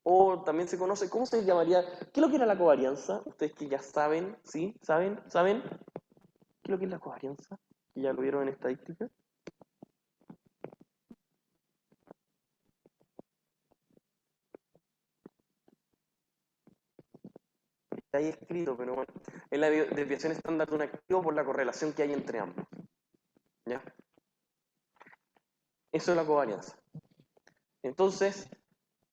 O también se conoce, ¿cómo se llamaría? ¿Qué es lo que era la covarianza? Ustedes que ya saben, ¿sí? ¿Saben? ¿Saben? ¿Qué es lo que es la covarianza? ¿Que ya lo vieron en estadística? Está ahí escrito, pero bueno. Es la desviación estándar de un activo por la correlación que hay entre ambos. ¿Ya? Eso es la covarianza. Entonces,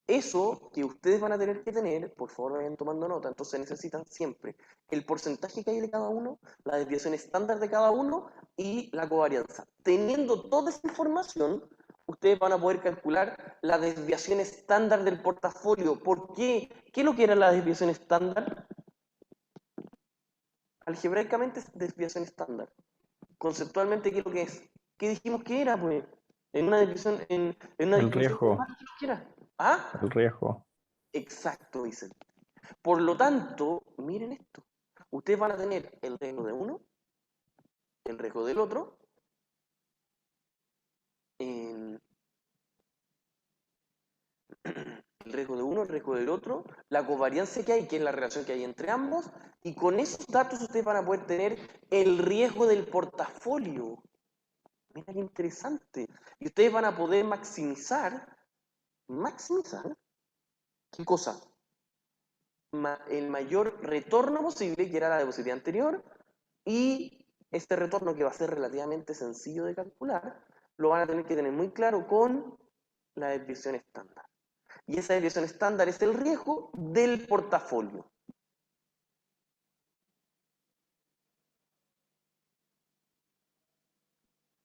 eso que ustedes van a tener que tener, por favor vayan tomando nota, entonces necesitan siempre el porcentaje que hay de cada uno, la desviación estándar de cada uno y la covarianza. Teniendo toda esa información, ustedes van a poder calcular la desviación estándar del portafolio. ¿Por qué? ¿Qué es lo que era la desviación estándar? Algebraicamente es desviación estándar. Conceptualmente, ¿qué es lo que es? ¿Qué dijimos que era, pues? En una desviación, en una El distribución riesgo. normal, ¿qué es lo que era? ¿Ah? El riesgo. Exacto, dicen. Por lo tanto, miren esto. Ustedes van a tener el riesgo de uno, el riesgo del otro, el riesgo de uno, el riesgo del otro, la covarianza que hay, que es la relación que hay entre ambos, y con esos datos ustedes van a poder tener el riesgo del portafolio. Mira qué interesante. Y ustedes van a poder maximizar, ¿qué cosa? El mayor retorno posible, que era la depositaria anterior, y este retorno que va a ser relativamente sencillo de calcular, lo van a tener que tener muy claro con la desviación estándar. Y esa desviación estándar es el riesgo del portafolio.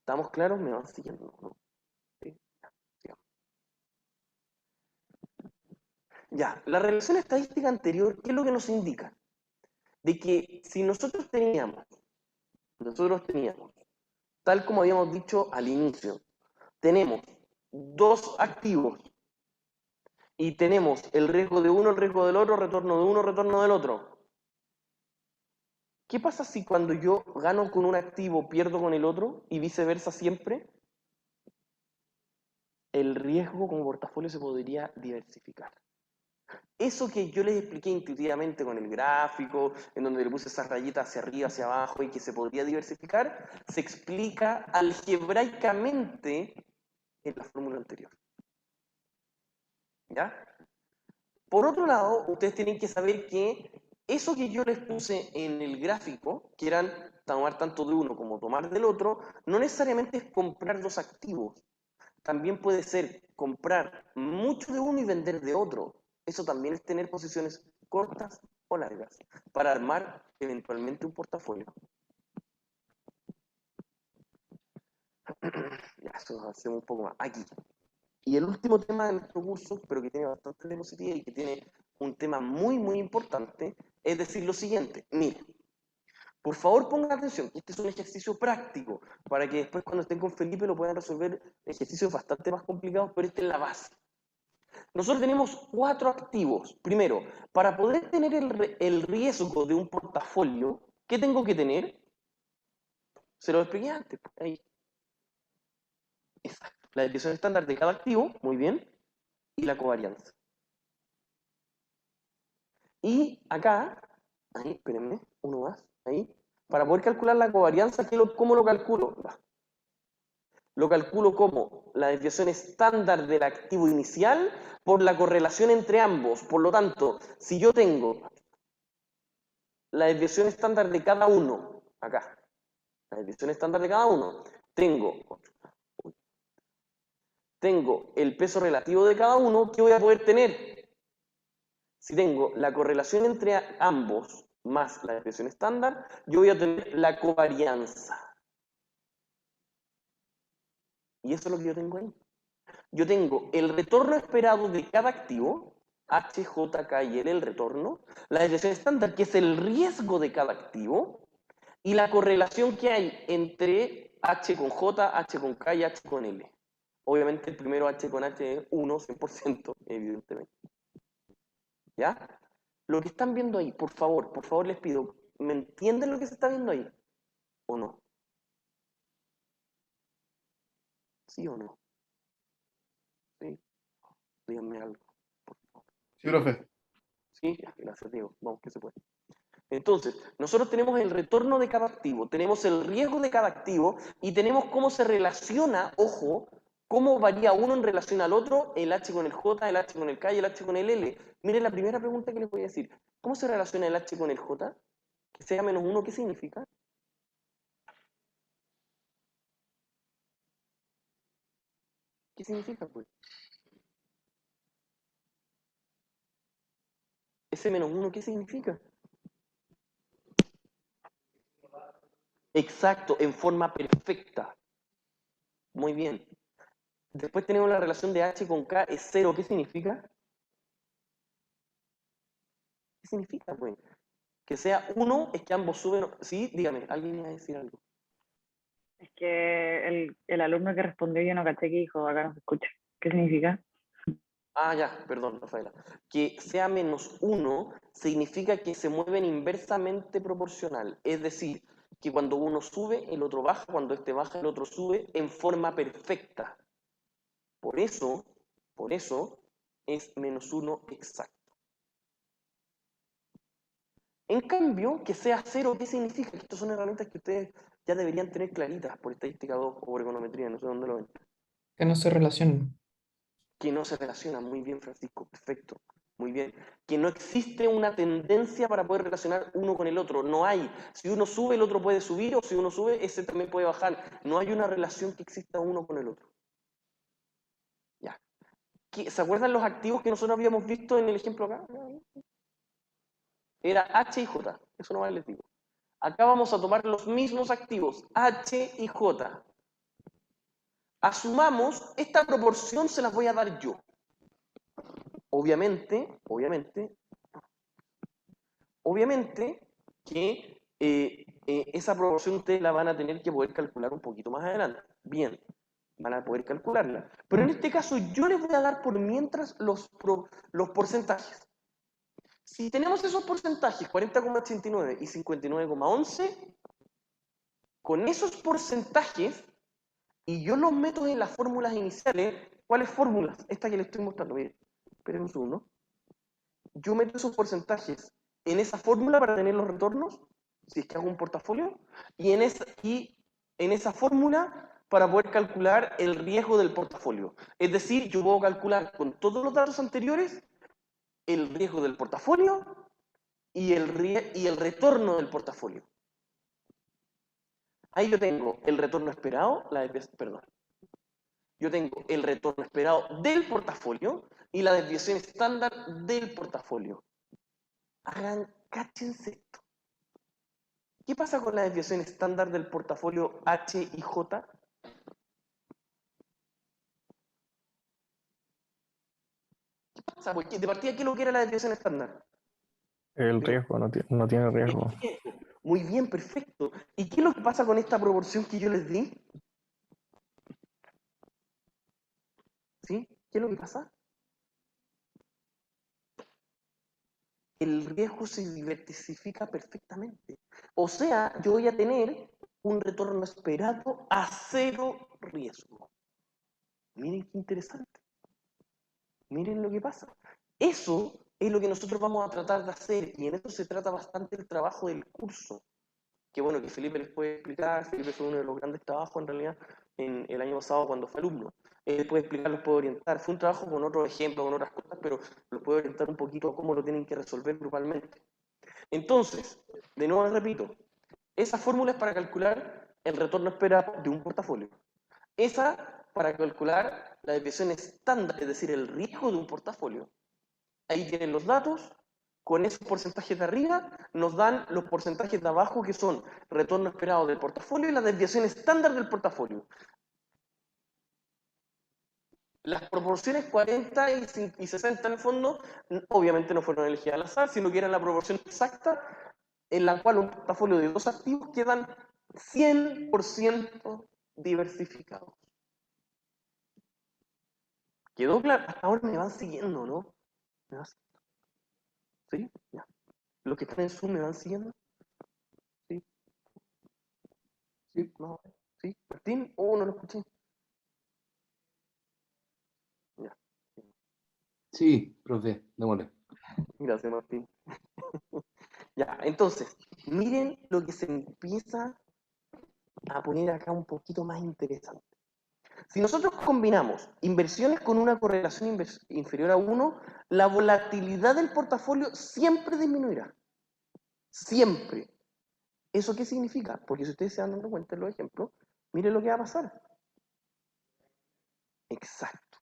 ¿Estamos claros? ¿Me van siguiendo? ¿No? ¿Sí? Ya, la relación estadística anterior, ¿qué es lo que nos indica? De que si nosotros teníamos, tal como habíamos dicho al inicio, tenemos 2 activos y tenemos el riesgo de uno, el riesgo del otro, retorno de uno, retorno del otro. ¿Qué pasa si cuando yo gano con un activo pierdo con el otro y viceversa siempre? El riesgo como portafolio se podría diversificar. Eso que yo les expliqué intuitivamente con el gráfico, en donde le puse esas rayitas hacia arriba, hacia abajo y que se podría diversificar, se explica algebraicamente en la fórmula anterior. ¿Ya? Por otro lado, ustedes tienen que saber que eso que yo les puse en el gráfico, que eran tomar tanto de uno como tomar del otro, no necesariamente es comprar 2 activos. También puede ser comprar mucho de uno y vender de otro. Eso también es tener posiciones cortas o largas para armar eventualmente un portafolio. Ya, eso lo hacemos un poco más. Aquí. Y el último tema de nuestro curso, pero que tiene bastante diapositiva y que tiene un tema muy, muy importante, es decir lo siguiente. Miren, por favor pongan atención, este es un ejercicio práctico, para que después cuando estén con Felipe lo puedan resolver ejercicios bastante más complicados, pero esta es la base. Nosotros tenemos 4 activos. Primero, para poder tener el riesgo de un portafolio, ¿qué tengo que tener? Se lo expliqué antes, ahí. Exacto. La desviación estándar de cada activo, muy bien, y la covarianza. Y acá, ahí, espérenme, uno más, ahí. Para poder calcular la covarianza, ¿cómo lo calculo? Lo calculo como la desviación estándar del activo inicial por la correlación entre ambos. Por lo tanto, si yo tengo la desviación estándar de cada uno, acá, la desviación estándar de cada uno, tengo el peso relativo de cada uno, ¿qué voy a poder tener? Si tengo la correlación entre ambos más la desviación estándar, yo voy a tener la covarianza. Y eso es lo que yo tengo ahí. Yo tengo el retorno esperado de cada activo, H, J, K y L, el retorno, la desviación estándar, que es el riesgo de cada activo, y la correlación que hay entre H con J, H con K y H con L. Obviamente el primero H con H es 1, 100%, evidentemente. ¿Ya? Lo que están viendo ahí, por favor les pido, ¿me entienden lo que se está viendo ahí? ¿O no? ¿Sí o no? Sí. Díganme algo. Sí, profe. Sí, ya, gracias, Diego. Vamos, que se puede. Entonces, nosotros tenemos el retorno de cada activo, tenemos el riesgo de cada activo y tenemos cómo se relaciona, ojo, cómo varía uno en relación al otro, el H con el J, el H con el K y el H con el L. Miren la primera pregunta que les voy a decir. ¿Cómo se relaciona el H con el J? Que sea menos 1, ¿qué significa? ¿Qué significa, pues? Ese menos 1, ¿qué significa? Exacto, en forma perfecta. Muy bien. Después tenemos la relación de H con K es 0. ¿Qué significa? ¿Qué significa, pues? Que sea 1 es que ambos suben. Sí, dígame, alguien iba a decir algo. Es que el alumno que respondió yo no caché que dijo, acá no se escucha. ¿Qué significa? Ah, ya, perdón, Rafaela. Que sea menos 1 significa que se mueven inversamente proporcional. Es decir, que cuando uno sube, el otro baja, cuando este baja, el otro sube, en forma perfecta. Por eso es menos 1 exacto. En cambio, que sea 0, ¿qué significa? Que estas son herramientas que ustedes ya deberían tener claritas por estadística 2 o por econometría, no sé dónde lo ven. Que no se relacionan. Que no se relacionan. Muy bien, Francisco, perfecto. Muy bien. Que no existe una tendencia para poder relacionar uno con el otro. No hay. Si uno sube, el otro puede subir, o si uno sube, ese también puede bajar. No hay una relación que exista uno con el otro. Ya. ¿Se acuerdan los activos que nosotros habíamos visto en el ejemplo acá? Era H y J. Eso nomás les digo. Acá vamos a tomar los mismos activos, H y J. Asumamos, esta proporción se las voy a dar yo. Obviamente que esa proporción ustedes la van a tener que poder calcular un poquito más adelante. Bien, van a poder calcularla. Pero en este caso yo les voy a dar por mientras los porcentajes. Si tenemos esos porcentajes, 40,89 y 59,11, con esos porcentajes, y yo los meto en las fórmulas iniciales, ¿cuáles fórmulas? Esta que les estoy mostrando, miren, esperen un segundo. Yo meto esos porcentajes en esa fórmula para tener los retornos, si es que hago un portafolio, y en esa fórmula para poder calcular el riesgo del portafolio. Es decir, yo puedo calcular con todos los datos anteriores el riesgo del portafolio y el retorno del portafolio. Ahí yo tengo el retorno esperado, yo tengo el retorno esperado del portafolio y la desviación estándar del portafolio. Cáchense esto. ¿Qué pasa con la desviación estándar del portafolio H y J? ¿Qué pasa? Porque de partida, ¿qué es lo que era la desviación estándar? El riesgo, no tiene riesgo. Muy bien, perfecto. ¿Y qué es lo que pasa con esta proporción que yo les di? ¿Sí? ¿Qué es lo que pasa? El riesgo se diversifica perfectamente. O sea, yo voy a tener un retorno esperado a 0 riesgo. Miren qué interesante. Miren lo que pasa. Eso es lo que nosotros vamos a tratar de hacer, y en eso se trata bastante el trabajo del curso. Que bueno, que Felipe les puede explicar. Felipe fue uno de los grandes trabajos en realidad en el año pasado cuando fue alumno. Él puede explicar, los puede orientar. Fue un trabajo con otros ejemplos, con otras cosas, pero los puede orientar un poquito a cómo lo tienen que resolver grupalmente. Entonces, de nuevo les repito, esa fórmula es para calcular el retorno esperado de un portafolio. Esa para calcular la desviación estándar, es decir, el riesgo de un portafolio. Ahí tienen los datos. Con esos porcentajes de arriba nos dan los porcentajes de abajo, que son retorno esperado del portafolio y la desviación estándar del portafolio. Las proporciones 40 y 60 en el fondo, obviamente no fueron elegidas al azar, sino que eran la proporción exacta en la cual un portafolio de 2 activos quedan 100% diversificados. ¿Quedó claro? Hasta ahora me van siguiendo, ¿no? ¿Me van siguiendo? ¿Sí? Ya. ¿Los que están en Zoom me van siguiendo? ¿Sí? ¿Sí? No. ¿Sí? ¿Martín? Oh, no lo escuché. Ya. Sí, profe, démosle. Gracias, Martín. Ya, entonces, miren lo que se empieza a poner acá un poquito más interesante. Si nosotros combinamos inversiones con una correlación inferior a 1, la volatilidad del portafolio siempre disminuirá. Siempre. ¿Eso qué significa? Porque si ustedes se dan dando cuenta en los ejemplos, miren lo que va a pasar. Exacto.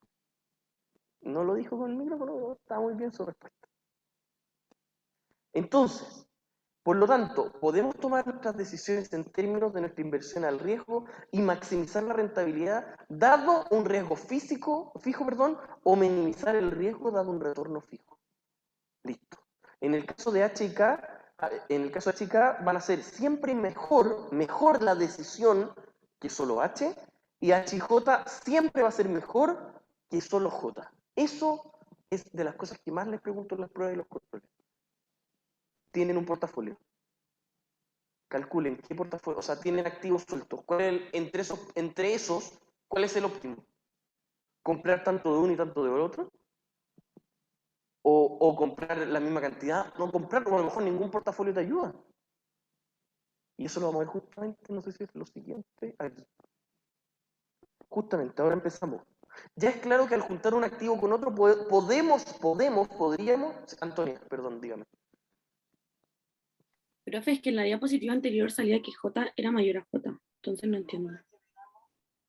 No lo dijo con el micrófono, está muy bien su respuesta. Entonces, por lo tanto, podemos tomar nuestras decisiones en términos de nuestra inversión al riesgo y maximizar la rentabilidad dado un riesgo fijo, o minimizar el riesgo dado un retorno fijo. Listo. En el caso de H y K, van a ser siempre mejor la decisión que solo H, y H y J siempre va a ser mejor que solo J. Eso es de las cosas que más les pregunto en las pruebas y los controles. Tienen un portafolio. Calculen qué portafolio, o sea, tienen activos sueltos. Entre esos, ¿cuál es el óptimo? ¿Comprar tanto de uno y tanto de otro? ¿O comprar la misma cantidad? No comprar, o a lo mejor ningún portafolio te ayuda. Y eso lo vamos a ver justamente, no sé si es lo siguiente, aquí. Justamente, ahora empezamos. Ya es claro que al juntar un activo con otro, podríamos, Antonia, perdón, dígame. Profe, es que en la diapositiva anterior salía que J era mayor a J, entonces no entiendo.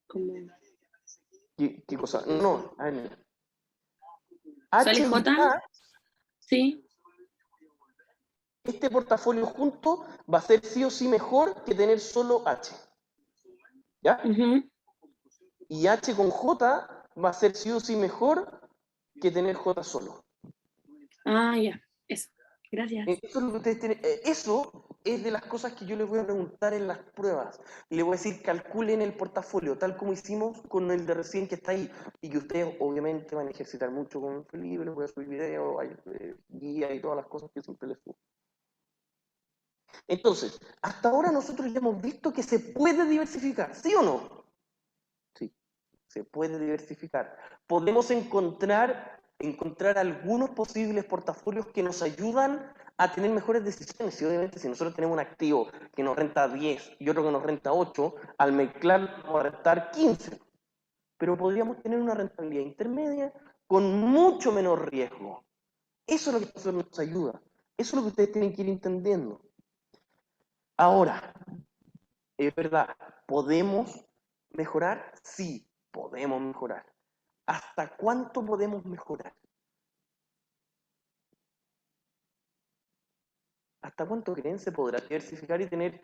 ¿Cómo? ¿Qué cosa? No, a ver, mira. ¿Sale J? Sí. Este portafolio junto va a ser sí o sí mejor que tener solo H. ¿Ya? Y H con J va a ser sí o sí mejor que tener J solo. Ah, ya, eso. Gracias. Eso es lo que ustedes tienen. Eso es de las cosas que yo les voy a preguntar en las pruebas. Les voy a decir, calculen el portafolio, tal como hicimos con el de recién que está ahí. Y que ustedes obviamente van a ejercitar mucho con Felipe, les voy a subir videos, guía y todas las cosas que siempre les subo. Entonces, hasta ahora nosotros ya hemos visto que se puede diversificar, ¿sí o no? Sí, se puede diversificar. Podemos encontrar algunos posibles portafolios que nos ayudan a tener mejores decisiones. Y obviamente si nosotros tenemos un activo que nos renta 10 y otro que nos renta 8, al mezclar nos va a rentar 15. Pero podríamos tener una rentabilidad intermedia con mucho menor riesgo. Eso es lo que a nosotros nos ayuda. Eso es lo que ustedes tienen que ir entendiendo. Ahora, es verdad, ¿podemos mejorar? Sí, podemos mejorar. ¿Hasta cuánto podemos mejorar? ¿Hasta cuánto creen se podrá diversificar y tener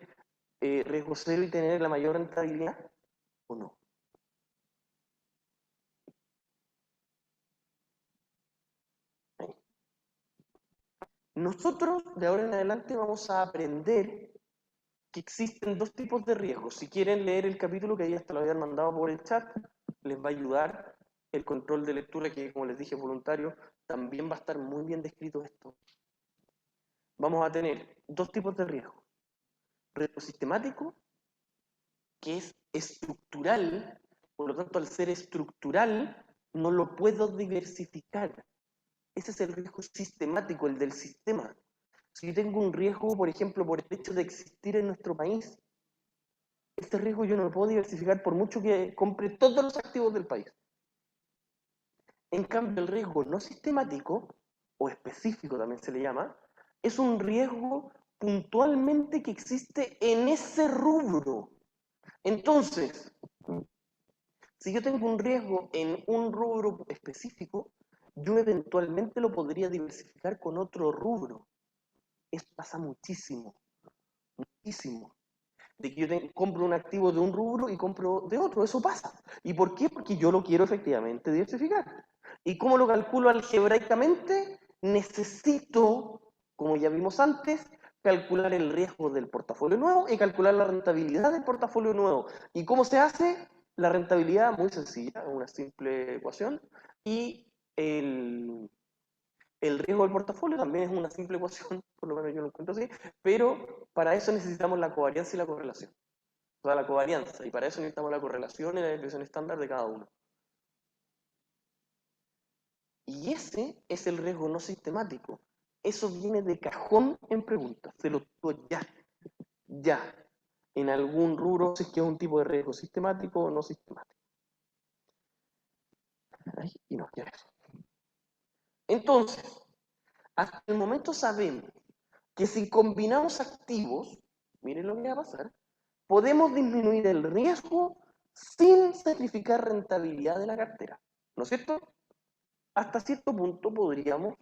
riesgo cero y tener la mayor rentabilidad? ¿O no? Ahí. Nosotros de ahora en adelante vamos a aprender que existen dos tipos de riesgos. Si quieren leer el capítulo que ahí hasta lo habían mandado por el chat, les va a ayudar el control de lectura, que como les dije, voluntario, también va a estar muy bien descrito esto. Vamos a tener dos tipos de riesgo. Riesgo sistemático, que es estructural, por lo tanto, al ser estructural, no lo puedo diversificar. Ese es el riesgo sistemático, el del sistema. Si yo tengo un riesgo, por ejemplo, por el hecho de existir en nuestro país, este riesgo yo no lo puedo diversificar por mucho que compre todos los activos del país. En cambio, el riesgo no sistemático, o específico también se le llama, es un riesgo puntualmente que existe en ese rubro. Entonces, si yo tengo un riesgo en un rubro específico, yo eventualmente lo podría diversificar con otro rubro. Esto pasa muchísimo, muchísimo. de que yo compro un activo de un rubro y compro de otro. Eso pasa. ¿Y por qué? Porque yo lo quiero efectivamente diversificar. ¿Y cómo lo calculo algebraicamente? Necesito, como ya vimos antes, calcular el riesgo del portafolio nuevo y calcular la rentabilidad del portafolio nuevo. ¿Y cómo se hace? La rentabilidad, muy sencilla, una simple ecuación, y el riesgo del portafolio también es una simple ecuación, por lo menos yo lo encuentro así, pero para eso necesitamos la covarianza y la correlación. O sea, la covarianza, y para eso necesitamos la correlación y la desviación estándar de cada uno. Y ese es el riesgo no sistemático. Eso viene de cajón en preguntas. Se lo digo ya. Ya. En algún rubro, si es que es un tipo de riesgo sistemático o no sistemático. Ahí, y nos queda eso. Entonces, hasta el momento sabemos que si combinamos activos, miren lo que va a pasar, podemos disminuir el riesgo sin sacrificar rentabilidad de la cartera. ¿No es cierto? Hasta cierto punto podríamos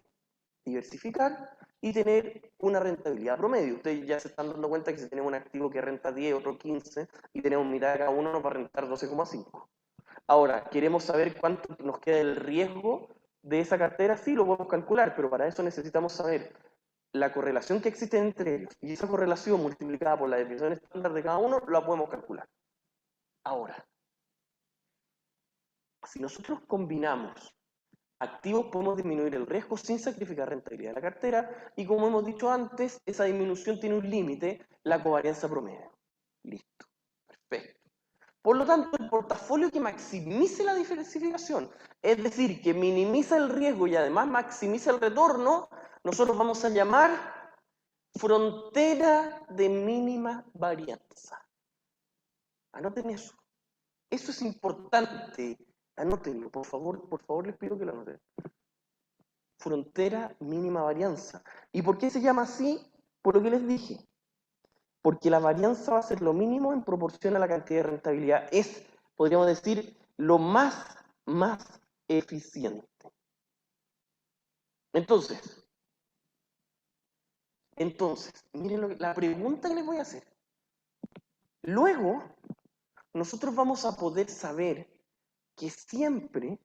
diversificar y tener una rentabilidad promedio. Ustedes ya se están dando cuenta que si tenemos un activo que renta 10, otro 15, y tenemos mitad de cada uno, nos va a rentar 12,5. Ahora, ¿queremos saber cuánto nos queda el riesgo de esa cartera? Sí, lo podemos calcular, pero para eso necesitamos saber la correlación que existe entre ellos. Y esa correlación multiplicada por la desviación estándar de cada uno, la podemos calcular. Ahora, si nosotros combinamos activos, podemos disminuir el riesgo sin sacrificar rentabilidad de la cartera, y como hemos dicho antes, esa disminución tiene un límite, la covarianza promedio. Listo. Perfecto. Por lo tanto, el portafolio que maximice la diversificación, es decir, que minimiza el riesgo y además maximiza el retorno, nosotros vamos a llamar frontera de mínima varianza. Anoten eso. Eso es importante. Anótenlo, por favor les pido que lo anoten. Frontera mínima varianza. ¿Y por qué se llama así? Por lo que les dije. Porque la varianza va a ser lo mínimo en proporción a la cantidad de rentabilidad. Es, podríamos decir, lo más eficiente. Entonces, miren la pregunta que les voy a hacer. Luego, nosotros vamos a poder saber que siempre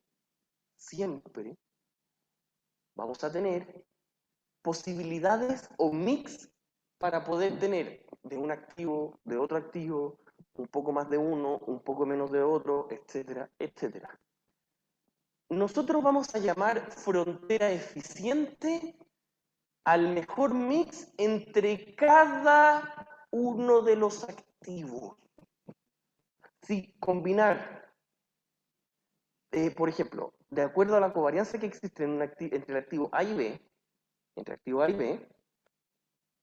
vamos a tener posibilidades o mix para poder tener de un activo, de otro activo, un poco más de uno, un poco menos de otro, etcétera, etcétera. Nosotros vamos a llamar frontera eficiente al mejor mix entre cada uno de los activos. Si combinar, por ejemplo, de acuerdo a la covarianza que existe entre el activo A y B,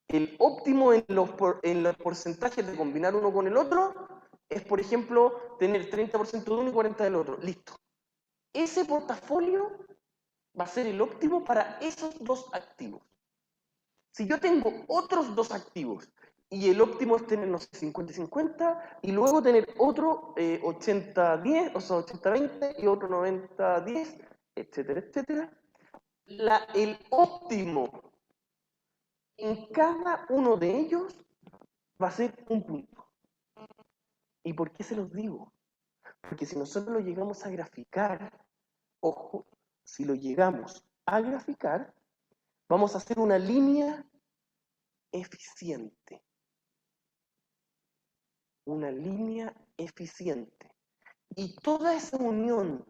el óptimo en los porcentajes de combinar uno con el otro es, por ejemplo, tener 30% de uno y 40% del otro. Listo. Ese portafolio va a ser el óptimo para esos dos activos. Si yo tengo otros dos activos y el óptimo es tener, no sé, 50-50, y luego tener otro 80-10, o sea, 80-20, y otro 90-10, etcétera, etcétera, el óptimo en cada uno de ellos va a ser un punto. ¿Y por qué se los digo? Porque si nosotros lo llegamos a graficar, ojo, si lo llegamos a graficar, vamos a hacer una línea eficiente. Una línea eficiente. Y toda esa unión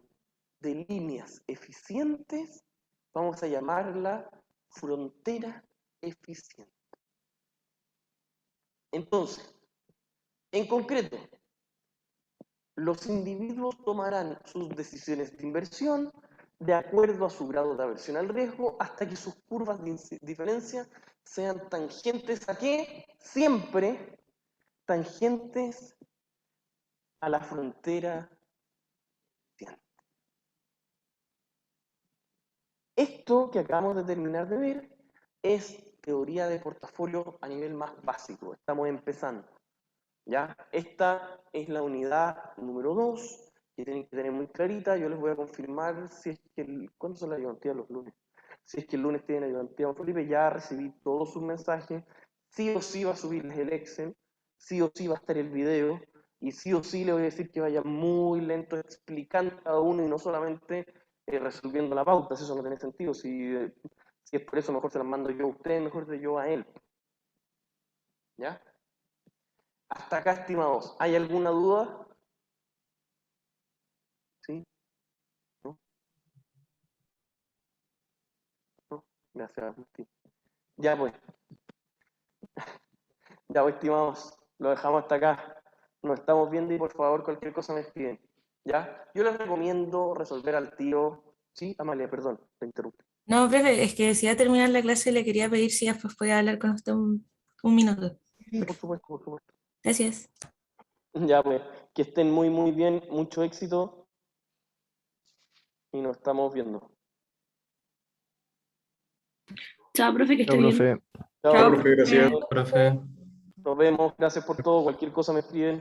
de líneas eficientes, vamos a llamarla frontera eficiente. Entonces, en concreto, los individuos tomarán sus decisiones de inversión de acuerdo a su grado de aversión al riesgo hasta que sus curvas de diferencia sean tangentes a ¿qué? Siempre tangentes a la frontera eficiente. Esto que acabamos de terminar de ver es teoría de portafolio a nivel más básico. Estamos empezando. ¿Ya? Esta es la unidad número 2, que tienen que tener muy clarita. Yo les voy a confirmar si es que ¿cuándo son las ayudantías los lunes? Si es que el lunes tienen ayudantía, don Felipe, ya recibí todos sus mensajes. Sí o sí va a subirles el Excel. sí o sí va a estar el video, y sí o sí le voy a decir que vaya muy lento explicando cada uno y no solamente resolviendo la pauta, eso no tiene sentido. Si es por eso, mejor se las mando yo a usted, mejor de yo a él. ¿Ya? Hasta acá, estimados. ¿Hay alguna duda? ¿Sí? ¿No? ¿No? Gracias, Agustín. Ya pues. Ya pues, estimados. Lo dejamos hasta acá. Nos estamos viendo y por favor cualquier cosa me escriben. ¿Ya? Yo les recomiendo resolver al tiro. Sí, Amalia, perdón, te interrumpo. No, profe, es que si va a terminar la clase le quería pedir si después podía hablar con usted un minuto. Sí, por supuesto, por supuesto. Gracias. Ya pues, que estén muy, muy bien, mucho éxito y nos estamos viendo. Chao, profe, que esté Chao, bien. profe. Chao, Chao, profe, profe. gracias. Profe. Nos vemos, gracias por todo. Cualquier cosa me escriben.